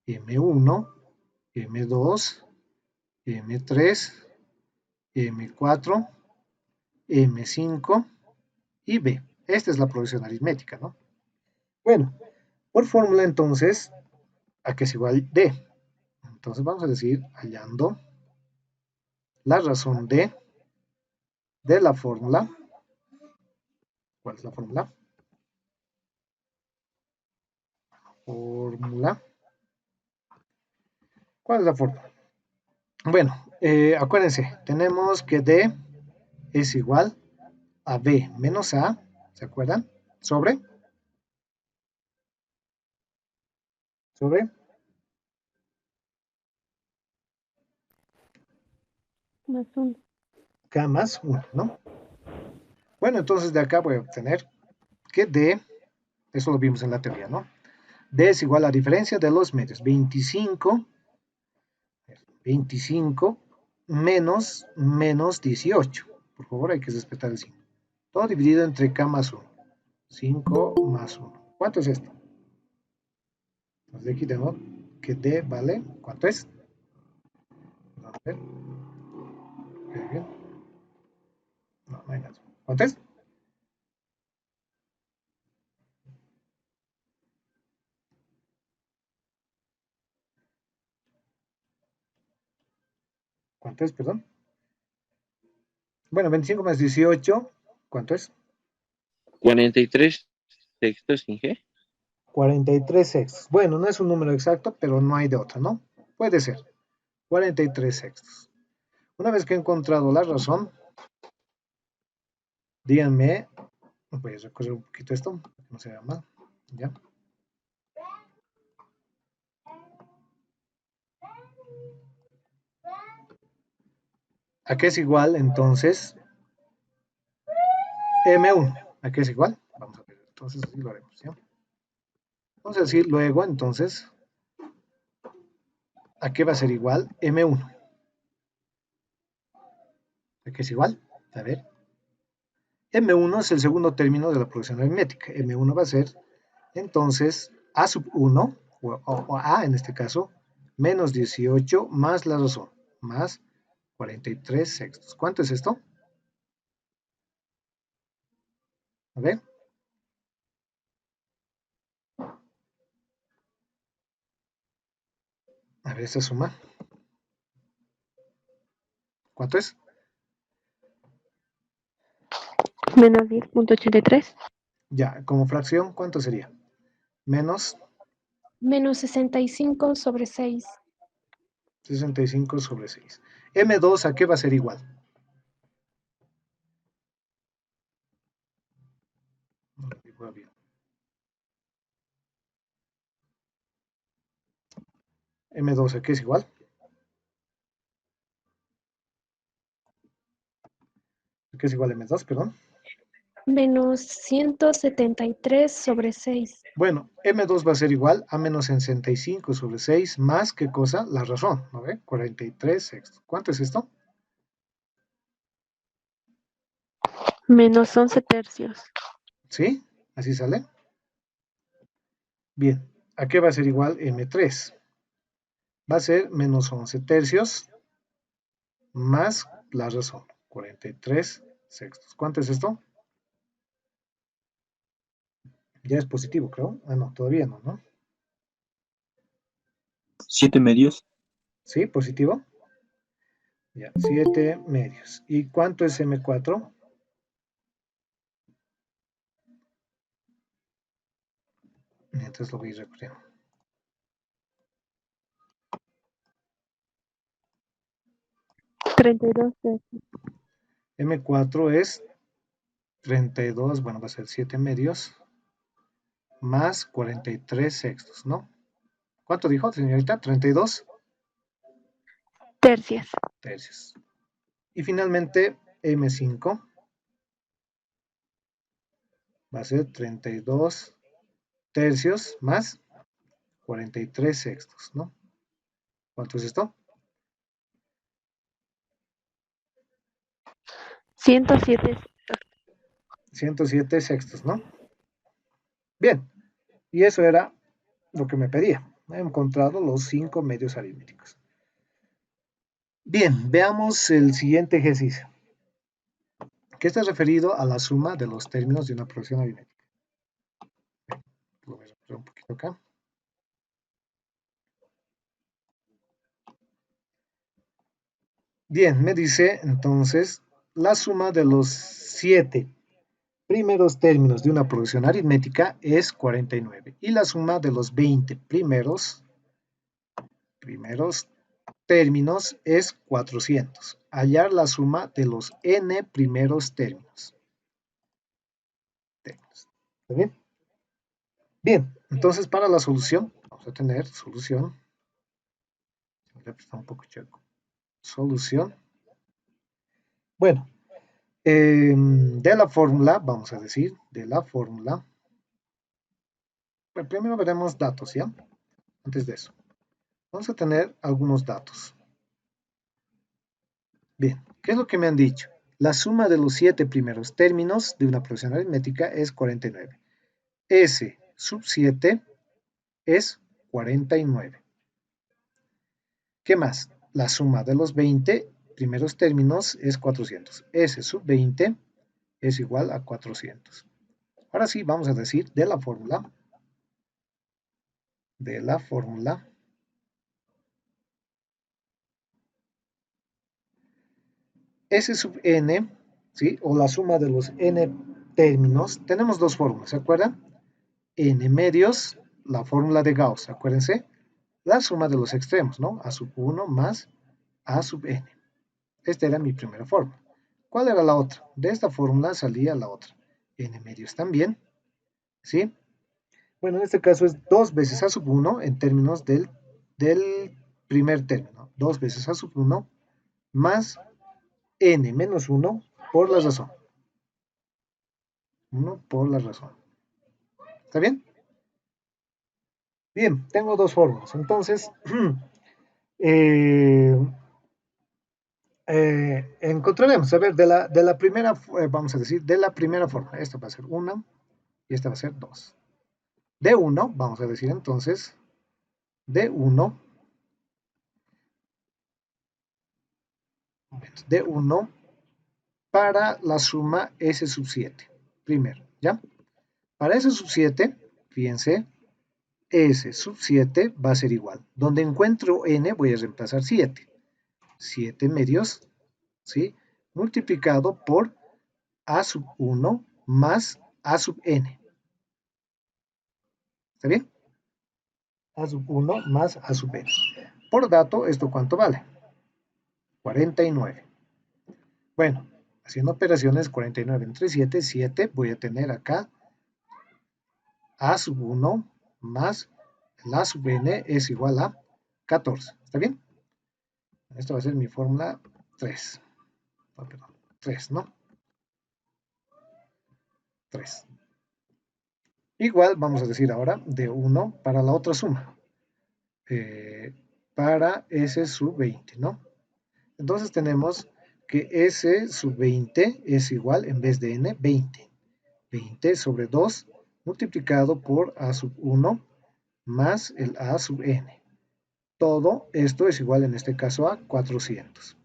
M1, M2, M3, M4, M5 y B. Esta es la progresión aritmética, ¿no? Bueno, por fórmula entonces, ¿a qué es igual D? Entonces vamos a decir, hallando la razón de la fórmula. ¿Cuál es la fórmula? ¿Cuál es la fórmula? Bueno, acuérdense, tenemos que D es igual a B menos A, ¿se acuerdan? Sobre Más 1. K más 1, ¿no? Bueno, entonces de acá voy a obtener que D, eso lo vimos en la teoría, ¿no? D es igual a la diferencia de los medios, 25 menos 18. Por favor, hay que respetar el 5. Todo dividido entre K más 1. 5 más 1. ¿Cuánto es esto? Entonces de aquí tengo que D vale, ¿cuánto es? Vamos a ver. Bien. No, no hay nada. ¿Cuánto es? ¿Cuánto es, perdón? Bueno, 25 más 18, ¿cuánto es? 43 textos, Inge. 43 sextos. Bueno, no es un número exacto, pero no hay de otra, ¿no? Puede ser. 43 sextos. Una vez que he encontrado la razón, díganme, voy a recorrer un poquito esto, no se vea mal, ¿ya? ¿A qué es igual entonces M1? ¿A qué es igual? Vamos a ver, entonces así lo haremos, ¿ya? Vamos a decir luego entonces, ¿a qué va a ser igual M1? Aquí es igual. A ver. M1 es el segundo término de la progresión aritmética. M1 va a ser, entonces, A sub 1, o A en este caso, menos 18 más la razón, más 43 sextos. ¿Cuánto es esto? A ver. A ver esta suma. ¿Cuánto es? Menos 10.83. Ya, como fracción, ¿cuánto sería? Menos Menos 65 sobre 6. 65 sobre 6. M2, ¿a qué va a ser igual? M2, ¿a qué es igual? ¿A qué es igual M2, perdón? Menos 173 sobre 6. Bueno, M2 va a ser igual a menos 65 sobre 6 más, ¿qué cosa? La razón, ¿no ve? 43 sextos. ¿Cuánto es esto? Menos 11 tercios. ¿Sí? ¿Así sale? Bien, ¿a qué va a ser igual M3? Va a ser menos 11 tercios más la razón, 43 sextos. ¿Cuánto es esto? Ya es positivo, creo. Ah, no, todavía no, ¿no? 7 medios. ¿Sí? ¿Positivo? Ya, 7 medios. ¿Y cuánto es M4? Entonces lo voy a ir recorriendo. $32 tercios. M4 es 32, bueno, va a ser 7 medios más 43 sextos, ¿no? ¿Cuánto dijo, señorita? 32 Tercios. tercios. Y finalmente, M5 va a ser 32 tercios más 43 sextos, ¿no? ¿Cuánto es esto? 107. 107 sextos, ¿no? Bien, y eso era lo que me pedía. He encontrado los 5 medios aritméticos. Bien, veamos el siguiente ejercicio, que está referido a la suma de los términos de una progresión aritmética. Lo voy a recorrer un poquito acá. Bien, me dice entonces la suma de los 7 primeros términos de una progresión aritmética es 49 y la suma de los 20 primeros términos es 400. Hallar la suma de los n primeros términos. ¿Está bien? Bien, entonces para la solución, vamos a tener solución. Está un poco checo. Solución. Bueno, de la fórmula, vamos a decir, de la fórmula. Bueno, primero veremos datos, ¿ya? Antes de eso. Vamos a tener algunos datos. Bien, ¿qué es lo que me han dicho? La suma de los 7 primeros términos de una progresión aritmética es 49. S sub 7 es 49. ¿Qué más? La suma de los 20 primeros términos es 400. S sub 20 es igual a 400. Ahora sí, vamos a decir de la fórmula, S sub n, ¿sí? O la suma de los n términos, tenemos dos fórmulas, ¿se acuerdan? N medios, la fórmula de Gauss, acuérdense, la suma de los extremos, ¿no? A sub 1 más A sub n. Esta era mi primera fórmula. ¿Cuál era la otra? De esta fórmula salía la otra. N medios también, ¿sí? Bueno, en este caso es 2 veces A sub 1 en términos del primer término. 2 veces A sub 1 más n menos 1 por la razón. 1 por la razón. ¿Está bien? Bien, tengo dos fórmulas. Entonces, Encontraremos, a ver, de la primera, vamos a decir, de la primera forma. Esta va a ser 1 y esta va a ser 2. De 1, vamos a decir entonces, de 1, de 1 para la suma S sub 7. Primero, ¿ya? Para S sub 7, fíjense, S sub 7 va a ser igual. Donde encuentro N voy a reemplazar 7. 7 medios, ¿sí? Multiplicado por A sub 1 más A sub N. ¿Está bien? A sub 1 más A sub N. Por dato, ¿esto cuánto vale? 49. Bueno, haciendo operaciones 49 entre 7, 7, voy a tener acá A sub 1 más el A sub N es igual a 14. ¿Está bien? Esta va a ser mi fórmula 3. Oh, perdón, 3, ¿no? 3. Igual vamos a decir ahora de 1 para la otra suma. Para S sub 20, ¿no? Entonces tenemos que S sub 20 es igual, en vez de N, 20. 20 sobre 2 multiplicado por A sub 1 más el A sub N. Todo esto es igual en este caso a 400.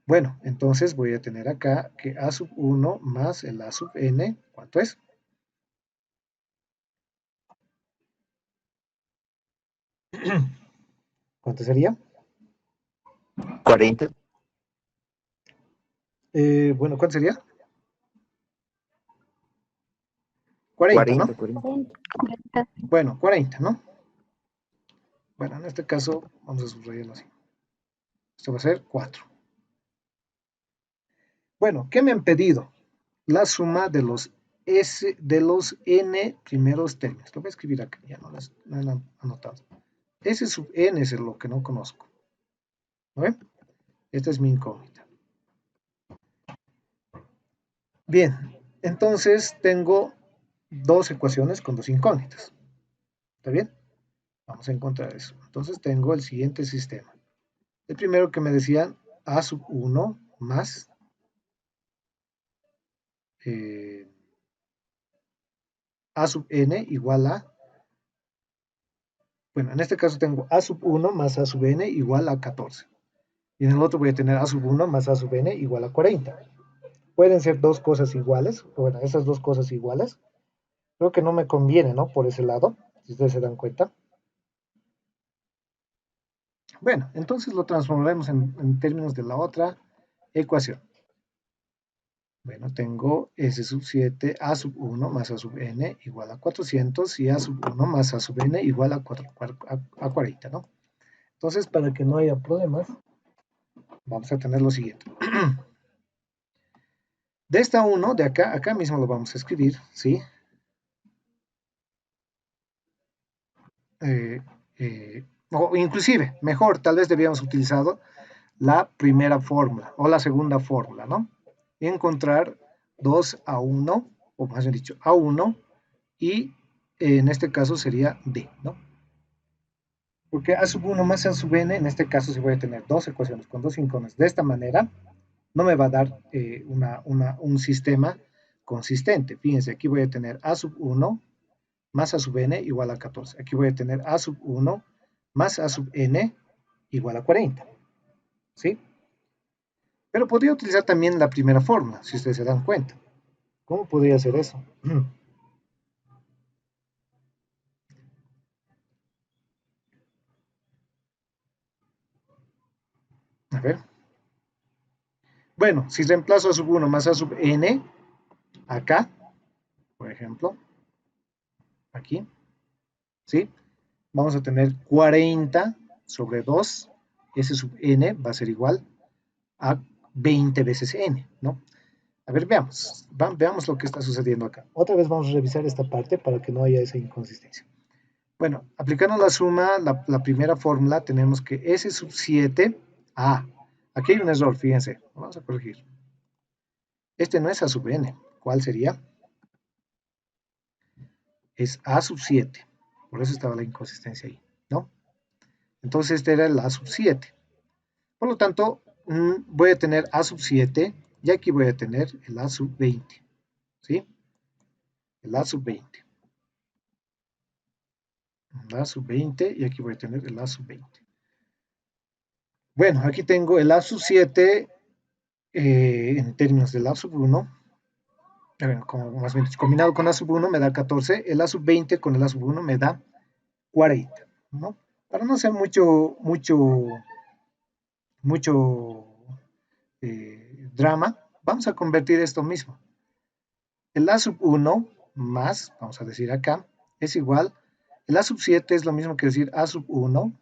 Bueno, entonces voy a tener acá que A sub 1 más el A sub N, ¿cuánto es? ¿Cuánto sería? 40. Bueno, ¿cuánto sería? 40, ¿no? 40. Bueno, 40, ¿no? Bueno, en este caso vamos a subrayarlo así. Esto va a ser 4. Bueno, ¿qué me han pedido? La suma de los n primeros términos. Lo voy a escribir acá, ya no lo he anotado. S sub n es lo que no conozco. ¿No ven? Esta es mi incógnita. Bien, entonces tengo dos ecuaciones con dos incógnitas. ¿Está bien? Vamos a encontrar eso. Entonces tengo el siguiente sistema. El primero que me decían A sub 1 más A sub n igual a, bueno, en este caso tengo A sub 1 más A sub n igual a 14. Y en el otro voy a tener A sub 1 más A sub n igual a 40. Pueden ser dos cosas iguales, bueno, esas dos cosas iguales. Creo que no me conviene, ¿no? Por ese lado, si ustedes se dan cuenta. Bueno, entonces lo transformaremos en términos de la otra ecuación. Bueno, tengo S sub 7, A sub 1 más A sub n igual a 400 y A sub 1 más A sub n igual a 40, ¿no? Entonces, para que no haya problemas, vamos a tener lo siguiente. De esta 1, de acá, acá mismo lo vamos a escribir, ¿sí? O inclusive, mejor, tal vez debíamos utilizado la primera fórmula o la segunda fórmula, ¿no? Y encontrar 2A1, o más bien dicho, A1, y en este caso sería D, ¿no? Porque A sub 1 más A sub n, en este caso si voy a tener dos ecuaciones con dos incógnitas de esta manera, no me va a dar un sistema consistente. Fíjense, aquí voy a tener A sub 1 más A sub n igual a 14. Aquí voy a tener A sub 1 más A sub n igual a 40. ¿Sí? Pero podría utilizar también la primera fórmula, si ustedes se dan cuenta. ¿Cómo podría hacer eso? A ver. Bueno, si reemplazo A sub 1 más A sub n, acá, por ejemplo, aquí, ¿sí? Vamos a tener 40 sobre 2, S sub n va a ser igual a 20 veces n, ¿no? A ver, veamos lo que está sucediendo acá. Otra vez vamos a revisar esta parte para que no haya esa inconsistencia. Bueno, aplicando la suma, la primera fórmula, tenemos que S sub 7, aquí hay un error, fíjense, vamos a corregir. Este no es A sub n, ¿cuál sería? Es A sub 7, por eso estaba la inconsistencia ahí, ¿no? Entonces este era el A sub 7. Por lo tanto, voy a tener A sub 7 y aquí voy a tener el A sub 20. ¿Sí? El A sub 20. El A sub 20 y aquí voy a tener el A sub 20. Bueno, aquí tengo el A sub 7 en términos del A sub 1. Como más bien combinado con A sub 1 me da 14. El A sub 20 con el A sub 1 me da 40. ¿No? Para no hacer mucho drama, vamos a convertir esto mismo. El A sub 1 más, vamos a decir acá, es igual, el A sub 7 es lo mismo que decir A sub 1,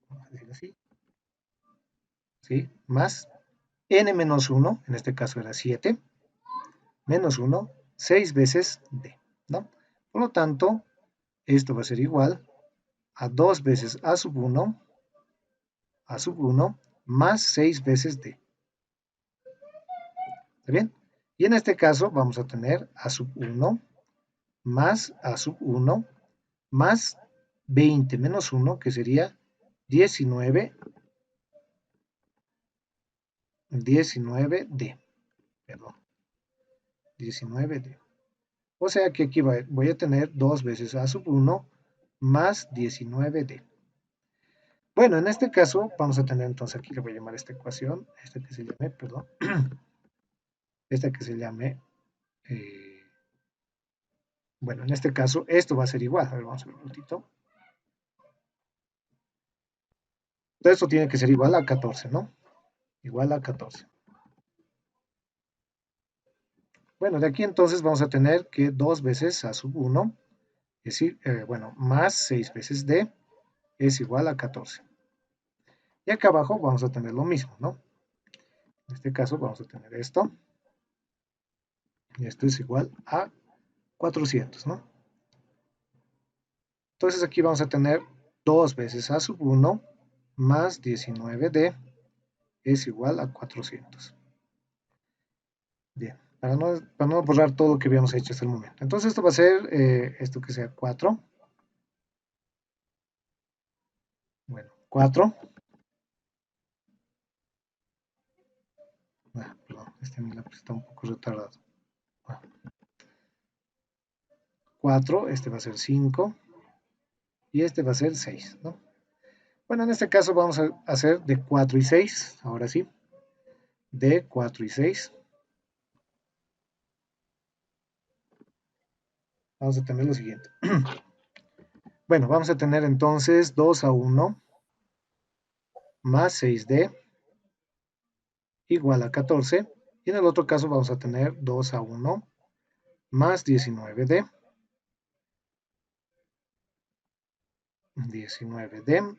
vamos a decir así, ¿sí? Más n menos 1, en este caso era 7, menos 1, 6 veces d, ¿no? Por lo tanto, esto va a ser igual a 2 veces A sub 1 más 6 veces d. ¿Está bien? Y en este caso vamos a tener A sub 1 más A sub 1 más 20 menos 1, que sería 19d. Perdón. 19d. O sea que aquí voy a tener 2 veces A sub 1 más 19d. Bueno, en este caso vamos a tener entonces, aquí le voy a llamar esta ecuación, esta que se llame, perdón, esta que se llame, bueno, en este caso esto va a ser igual, a ver, vamos a ver un ratito. Entonces esto tiene que ser igual a 14, ¿no? Igual a 14. Bueno, de aquí entonces vamos a tener que 2 veces A sub 1, es decir, bueno, más 6 veces d es igual a 14. Y acá abajo vamos a tener lo mismo, ¿no? En este caso vamos a tener esto. Y esto es igual a 400, ¿no? Entonces aquí vamos a tener 2 veces A sub 1 más 19d es igual a 400. Bien, para no borrar todo lo que habíamos hecho hasta el momento. Entonces esto va a ser, esto que sea 4. Bueno, 4. Perdón, mi lápiz está un poco retardado. 4, este va a ser 5 y este va a ser 6, ¿no? Bueno, en este caso vamos a hacer de 4 y 6, ahora sí, de 4 y 6. Vamos a tener lo siguiente. Bueno, vamos a tener entonces 2 a 1 más 6d igual a 14. Y en el otro caso vamos a tener 2 a 1 más 19d. 19d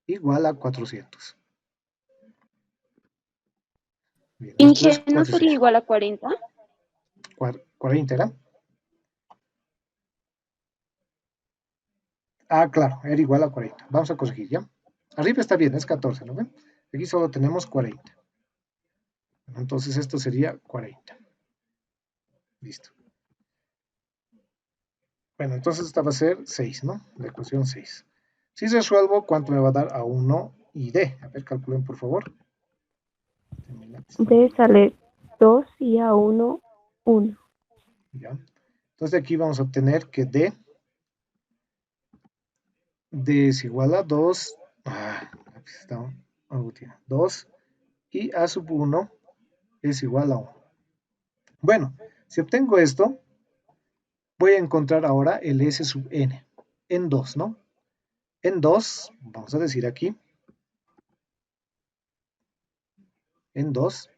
igual a 400. Bien, Inge, ¿no sería igual a 40? 40 era. Ah, claro, era igual a 40. Vamos a corregir, ¿ya? Arriba está bien, es 14, ¿no ven? Aquí solo tenemos 40. Entonces esto sería 40. Listo. Bueno, entonces esta va a ser 6, ¿no? La ecuación 6. Si resuelvo, ¿cuánto me va a dar a 1 y d? A ver, calculen por favor. D sale 2 y a 1, 1. ¿Ya? Entonces de aquí vamos a obtener que d es igual a 2. Está 2 y a sub 1 es igual a 1. Bueno, si obtengo esto, voy a encontrar ahora el S sub n en 2, ¿no? En 2, vamos a decir aquí, en 2,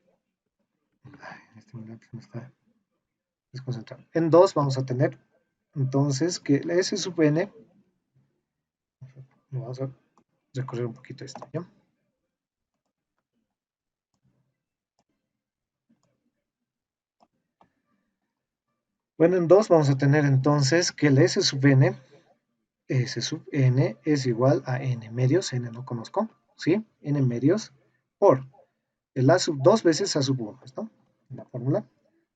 este lápiz me está desconcentrado. En 2 vamos a tener entonces que el S sub n, vamos a recorrer un poquito esto, ¿ya? Bueno, en 2 vamos a tener entonces que el S sub n es igual a n medios, n no conozco, ¿sí? N medios por el A sub 2 veces A sub 1, ¿no? La fórmula,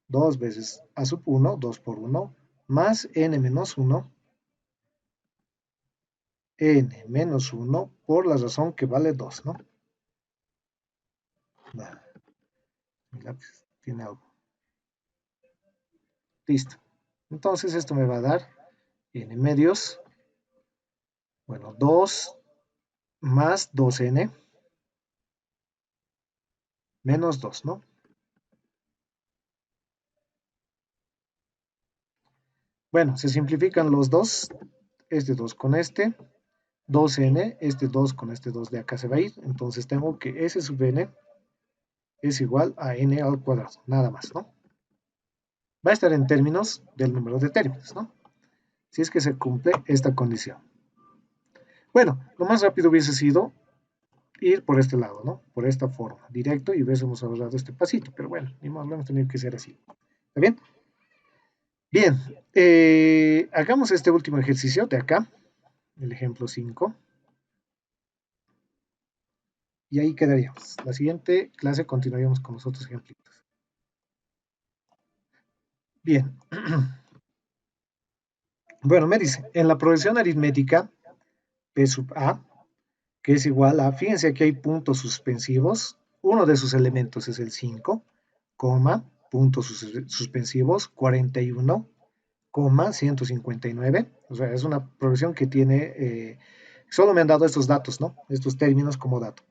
2 veces A sub 1, 2 por 1, más n menos 1, n menos 1 por la razón que vale 2, ¿no? Mi lápiz tiene algo. Listo. Entonces esto me va a dar n medios, bueno, 2 más 2n menos 2, ¿no? Bueno, se simplifican los dos, este 2 con este, 2n, este 2 con este 2 de acá se va a ir, entonces tengo que s sub n es igual a n al cuadrado, nada más, ¿no? Va a estar en términos del número de términos, ¿no? Si es que se cumple esta condición. Bueno, lo más rápido hubiese sido ir por este lado, ¿no? Por esta forma, directo, y hubiésemos ahorrado este pasito, pero bueno, ni más, lo hemos tenido que hacer así. ¿Está bien? Bien, hagamos este último ejercicio de acá, el ejemplo 5. Y ahí quedaríamos. La siguiente clase continuaríamos con los otros ejemplitos. Bien. Bueno, me dice, en la progresión aritmética P sub A, que es igual a, fíjense aquí hay puntos suspensivos, uno de sus elementos es el 5, coma, puntos suspensivos 41, coma, 159, o sea, es una progresión que tiene, solo me han dado estos datos, ¿no? Estos términos como dato.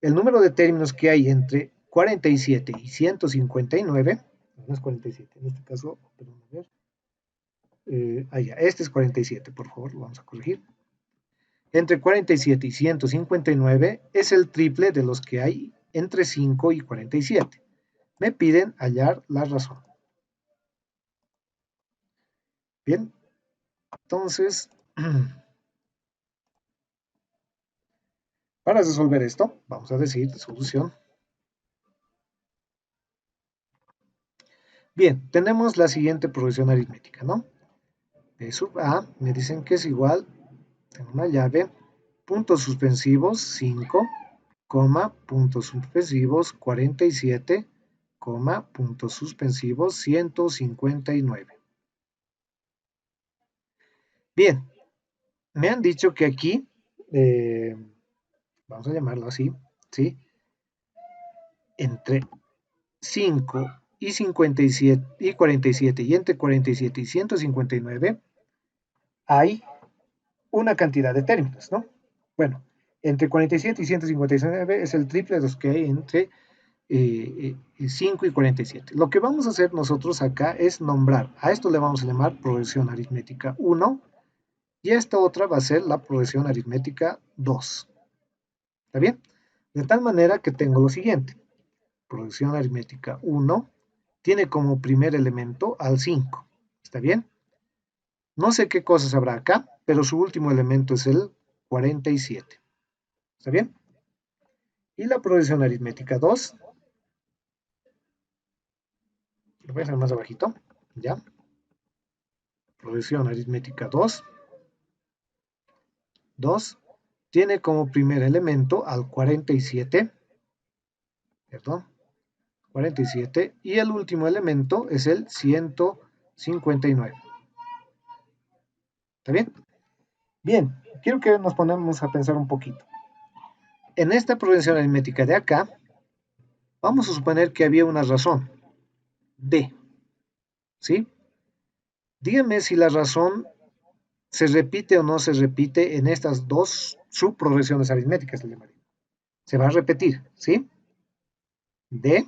El número de términos que hay entre 47 y 159, no es 47, en este caso, perdón, a ver, ya, este es 47, por favor, lo vamos a corregir. Entre 47 y 159 es el triple de los que hay entre 5 y 47. Me piden hallar la razón. Bien, entonces, para resolver esto, vamos a decir solución. Bien, tenemos la siguiente progresión aritmética, ¿no? P sub A, me dicen que es igual, tengo una llave, puntos suspensivos 5, coma, puntos suspensivos 47, coma, puntos suspensivos 159. Bien, me han dicho que aquí, vamos a llamarlo así, ¿sí? Entre 5 y 57 y 47 y entre 47 y 159 hay una cantidad de términos, ¿no? Bueno, entre 47 y 159 es el triple de los que hay entre 5 y 47. Lo que vamos a hacer nosotros acá es nombrar, a esto le vamos a llamar progresión aritmética 1 y esta otra va a ser la progresión aritmética 2. ¿Está bien? De tal manera que tengo lo siguiente. Progresión aritmética 1 tiene como primer elemento al 5. ¿Está bien? No sé qué cosas habrá acá, pero su último elemento es el 47. ¿Está bien? Y la progresión aritmética 2, lo voy a hacer más abajito, ¿ya? Progresión aritmética 2 tiene como primer elemento al 47, perdón, 47, y el último elemento es el 159. ¿Está bien? Bien, quiero que nos ponemos a pensar un poquito. En esta progresión aritmética de acá, vamos a suponer que había una razón, D, ¿sí? Dígame si la razón se repite o no se repite en estas dos subprogresiones aritméticas. Se va a repetir, ¿sí? D,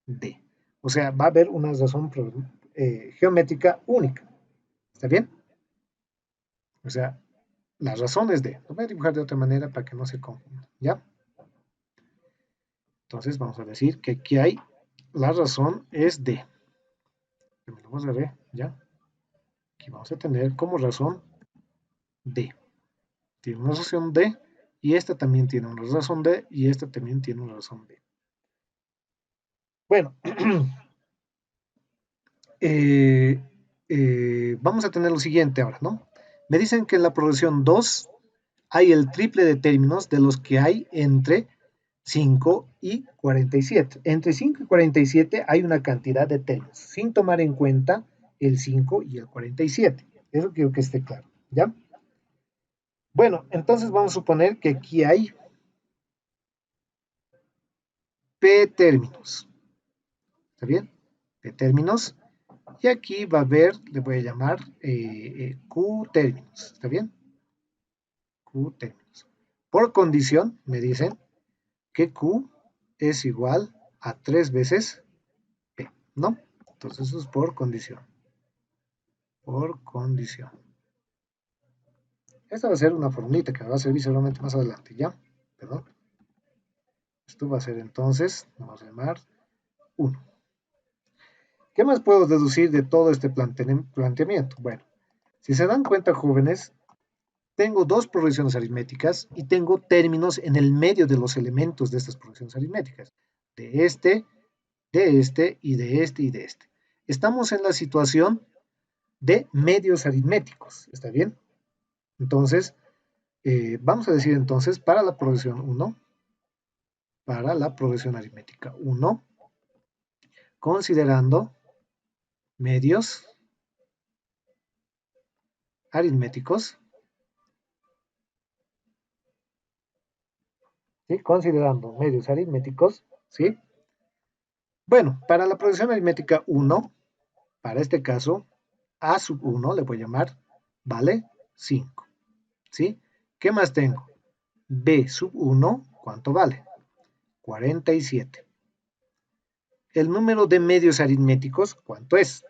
D. O sea, va a haber una razón geométrica única. ¿Está bien? O sea, la razón es D. Lo voy a dibujar de otra manera para que no se confunda, ¿ya? Entonces vamos a decir que aquí hay, la razón es D. Me lo vamos a ver, ¿ya? Aquí vamos a tener como razón D. Tiene una razón D y esta también tiene una razón D y esta también tiene una razón D. Bueno, vamos a tener lo siguiente ahora, ¿no? Me dicen que en la progresión 2 hay el triple de términos de los que hay entre 5 y 47. Entre 5 y 47 hay una cantidad de términos, sin tomar en cuenta el 5 y el 47. Eso quiero que esté claro, ¿ya? Bueno, entonces vamos a suponer que aquí hay P términos. ¿Está bien? P términos. Y aquí va a haber, le voy a llamar Q términos. ¿Está bien? Q términos. Por condición, me dicen que Q es igual a 3 veces P, ¿no? Entonces eso es por condición. Por condición. Esta va a ser una formulita que me va a servir seguramente más adelante, ¿ya? Perdón. Esto va a ser entonces, vamos a llamar 1. ¿Qué más puedo deducir de todo este planteamiento? Bueno, si se dan cuenta, jóvenes, tengo dos progresiones aritméticas y tengo términos en el medio de los elementos de estas progresiones aritméticas. De este y de este y de este. Estamos en la situación de medios aritméticos, ¿está bien? Entonces, vamos a decir entonces para la progresión 1, para la progresión aritmética 1, considerando medios aritméticos, ¿sí? Considerando medios aritméticos, ¿sí? Bueno, para la progresión aritmética 1, para este caso, A sub 1 le voy a llamar, vale 5, ¿sí? ¿Qué más tengo? B sub 1, ¿cuánto vale? 47. El número de medios aritméticos, ¿cuánto es?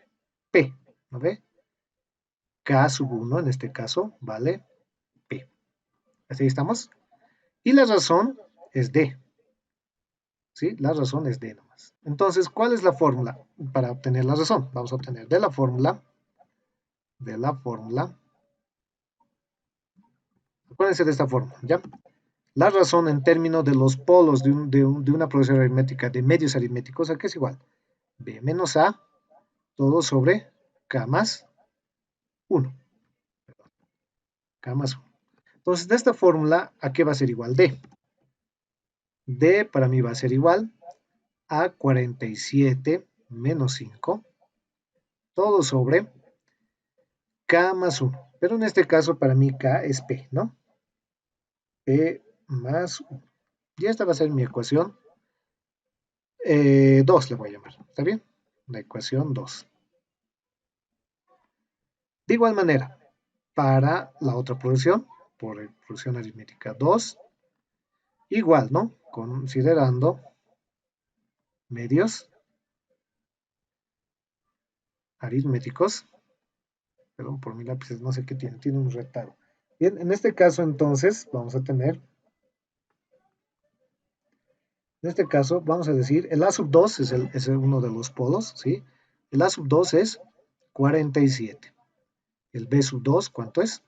P, ¿no ve? K sub 1, en este caso, vale P. ¿Así estamos? Y la razón es D. ¿Sí? La razón es D nomás. Entonces, ¿cuál es la fórmula para obtener la razón? Vamos a obtener de la fórmula, acuérdense de esta fórmula, ¿ya? La razón en términos de los polos de una progresión aritmética de medios aritméticos, ¿a qué es igual? B menos A, todo sobre K más 1. K más 1. Entonces, de esta fórmula, ¿a qué va a ser igual D? D para mí va a ser igual a 47 menos 5, todo sobre K más 1. Pero en este caso, para mí K es P, ¿no? P más 1. Y esta va a ser mi ecuación 2, le voy a llamar. ¿Está bien? La ecuación 2. De igual manera, para la otra progresión, por progresión aritmética 2, igual, ¿no? Considerando medios aritméticos, perdón por mi lápiz, no sé qué tiene un retardo. Bien, en este caso entonces vamos a tener, en este caso vamos a decir, el A sub 2 es uno de los polos, ¿sí? El A sub 2 es 47. El B sub 2, ¿cuánto es?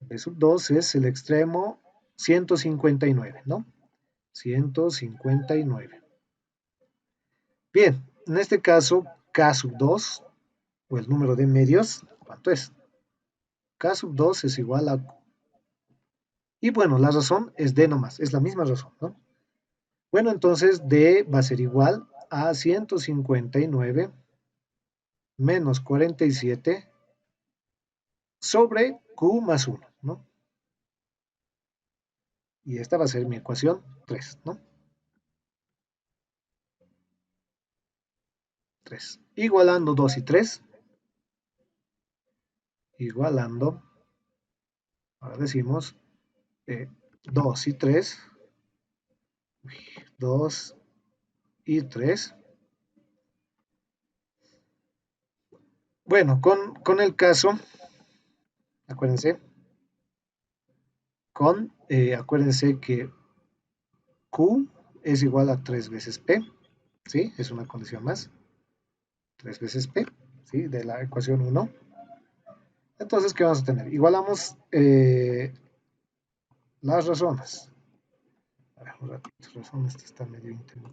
El B sub 2 es el extremo 159, ¿no? 159. Bien, en este caso, K sub 2, o el número de medios, ¿cuánto es? K sub 2 es igual a... Y bueno, la razón es D nomás, es la misma razón, ¿no? Bueno, entonces D va a ser igual a 159 menos 47 sobre Q más 1, ¿no? Y esta va a ser mi ecuación 3, ¿no? 3. Igualando 2 y 3. Igualando, ahora decimos 2 y 3. 2 y 3. Bueno, con el caso, acuérdense, acuérdense que Q es igual a 3 veces P, ¿sí? Es una condición más. 3 veces P, ¿sí? De la ecuación 1. Entonces, ¿qué vamos a tener? Igualamos las razones. A ver, un ratito, razones, está medio intenso.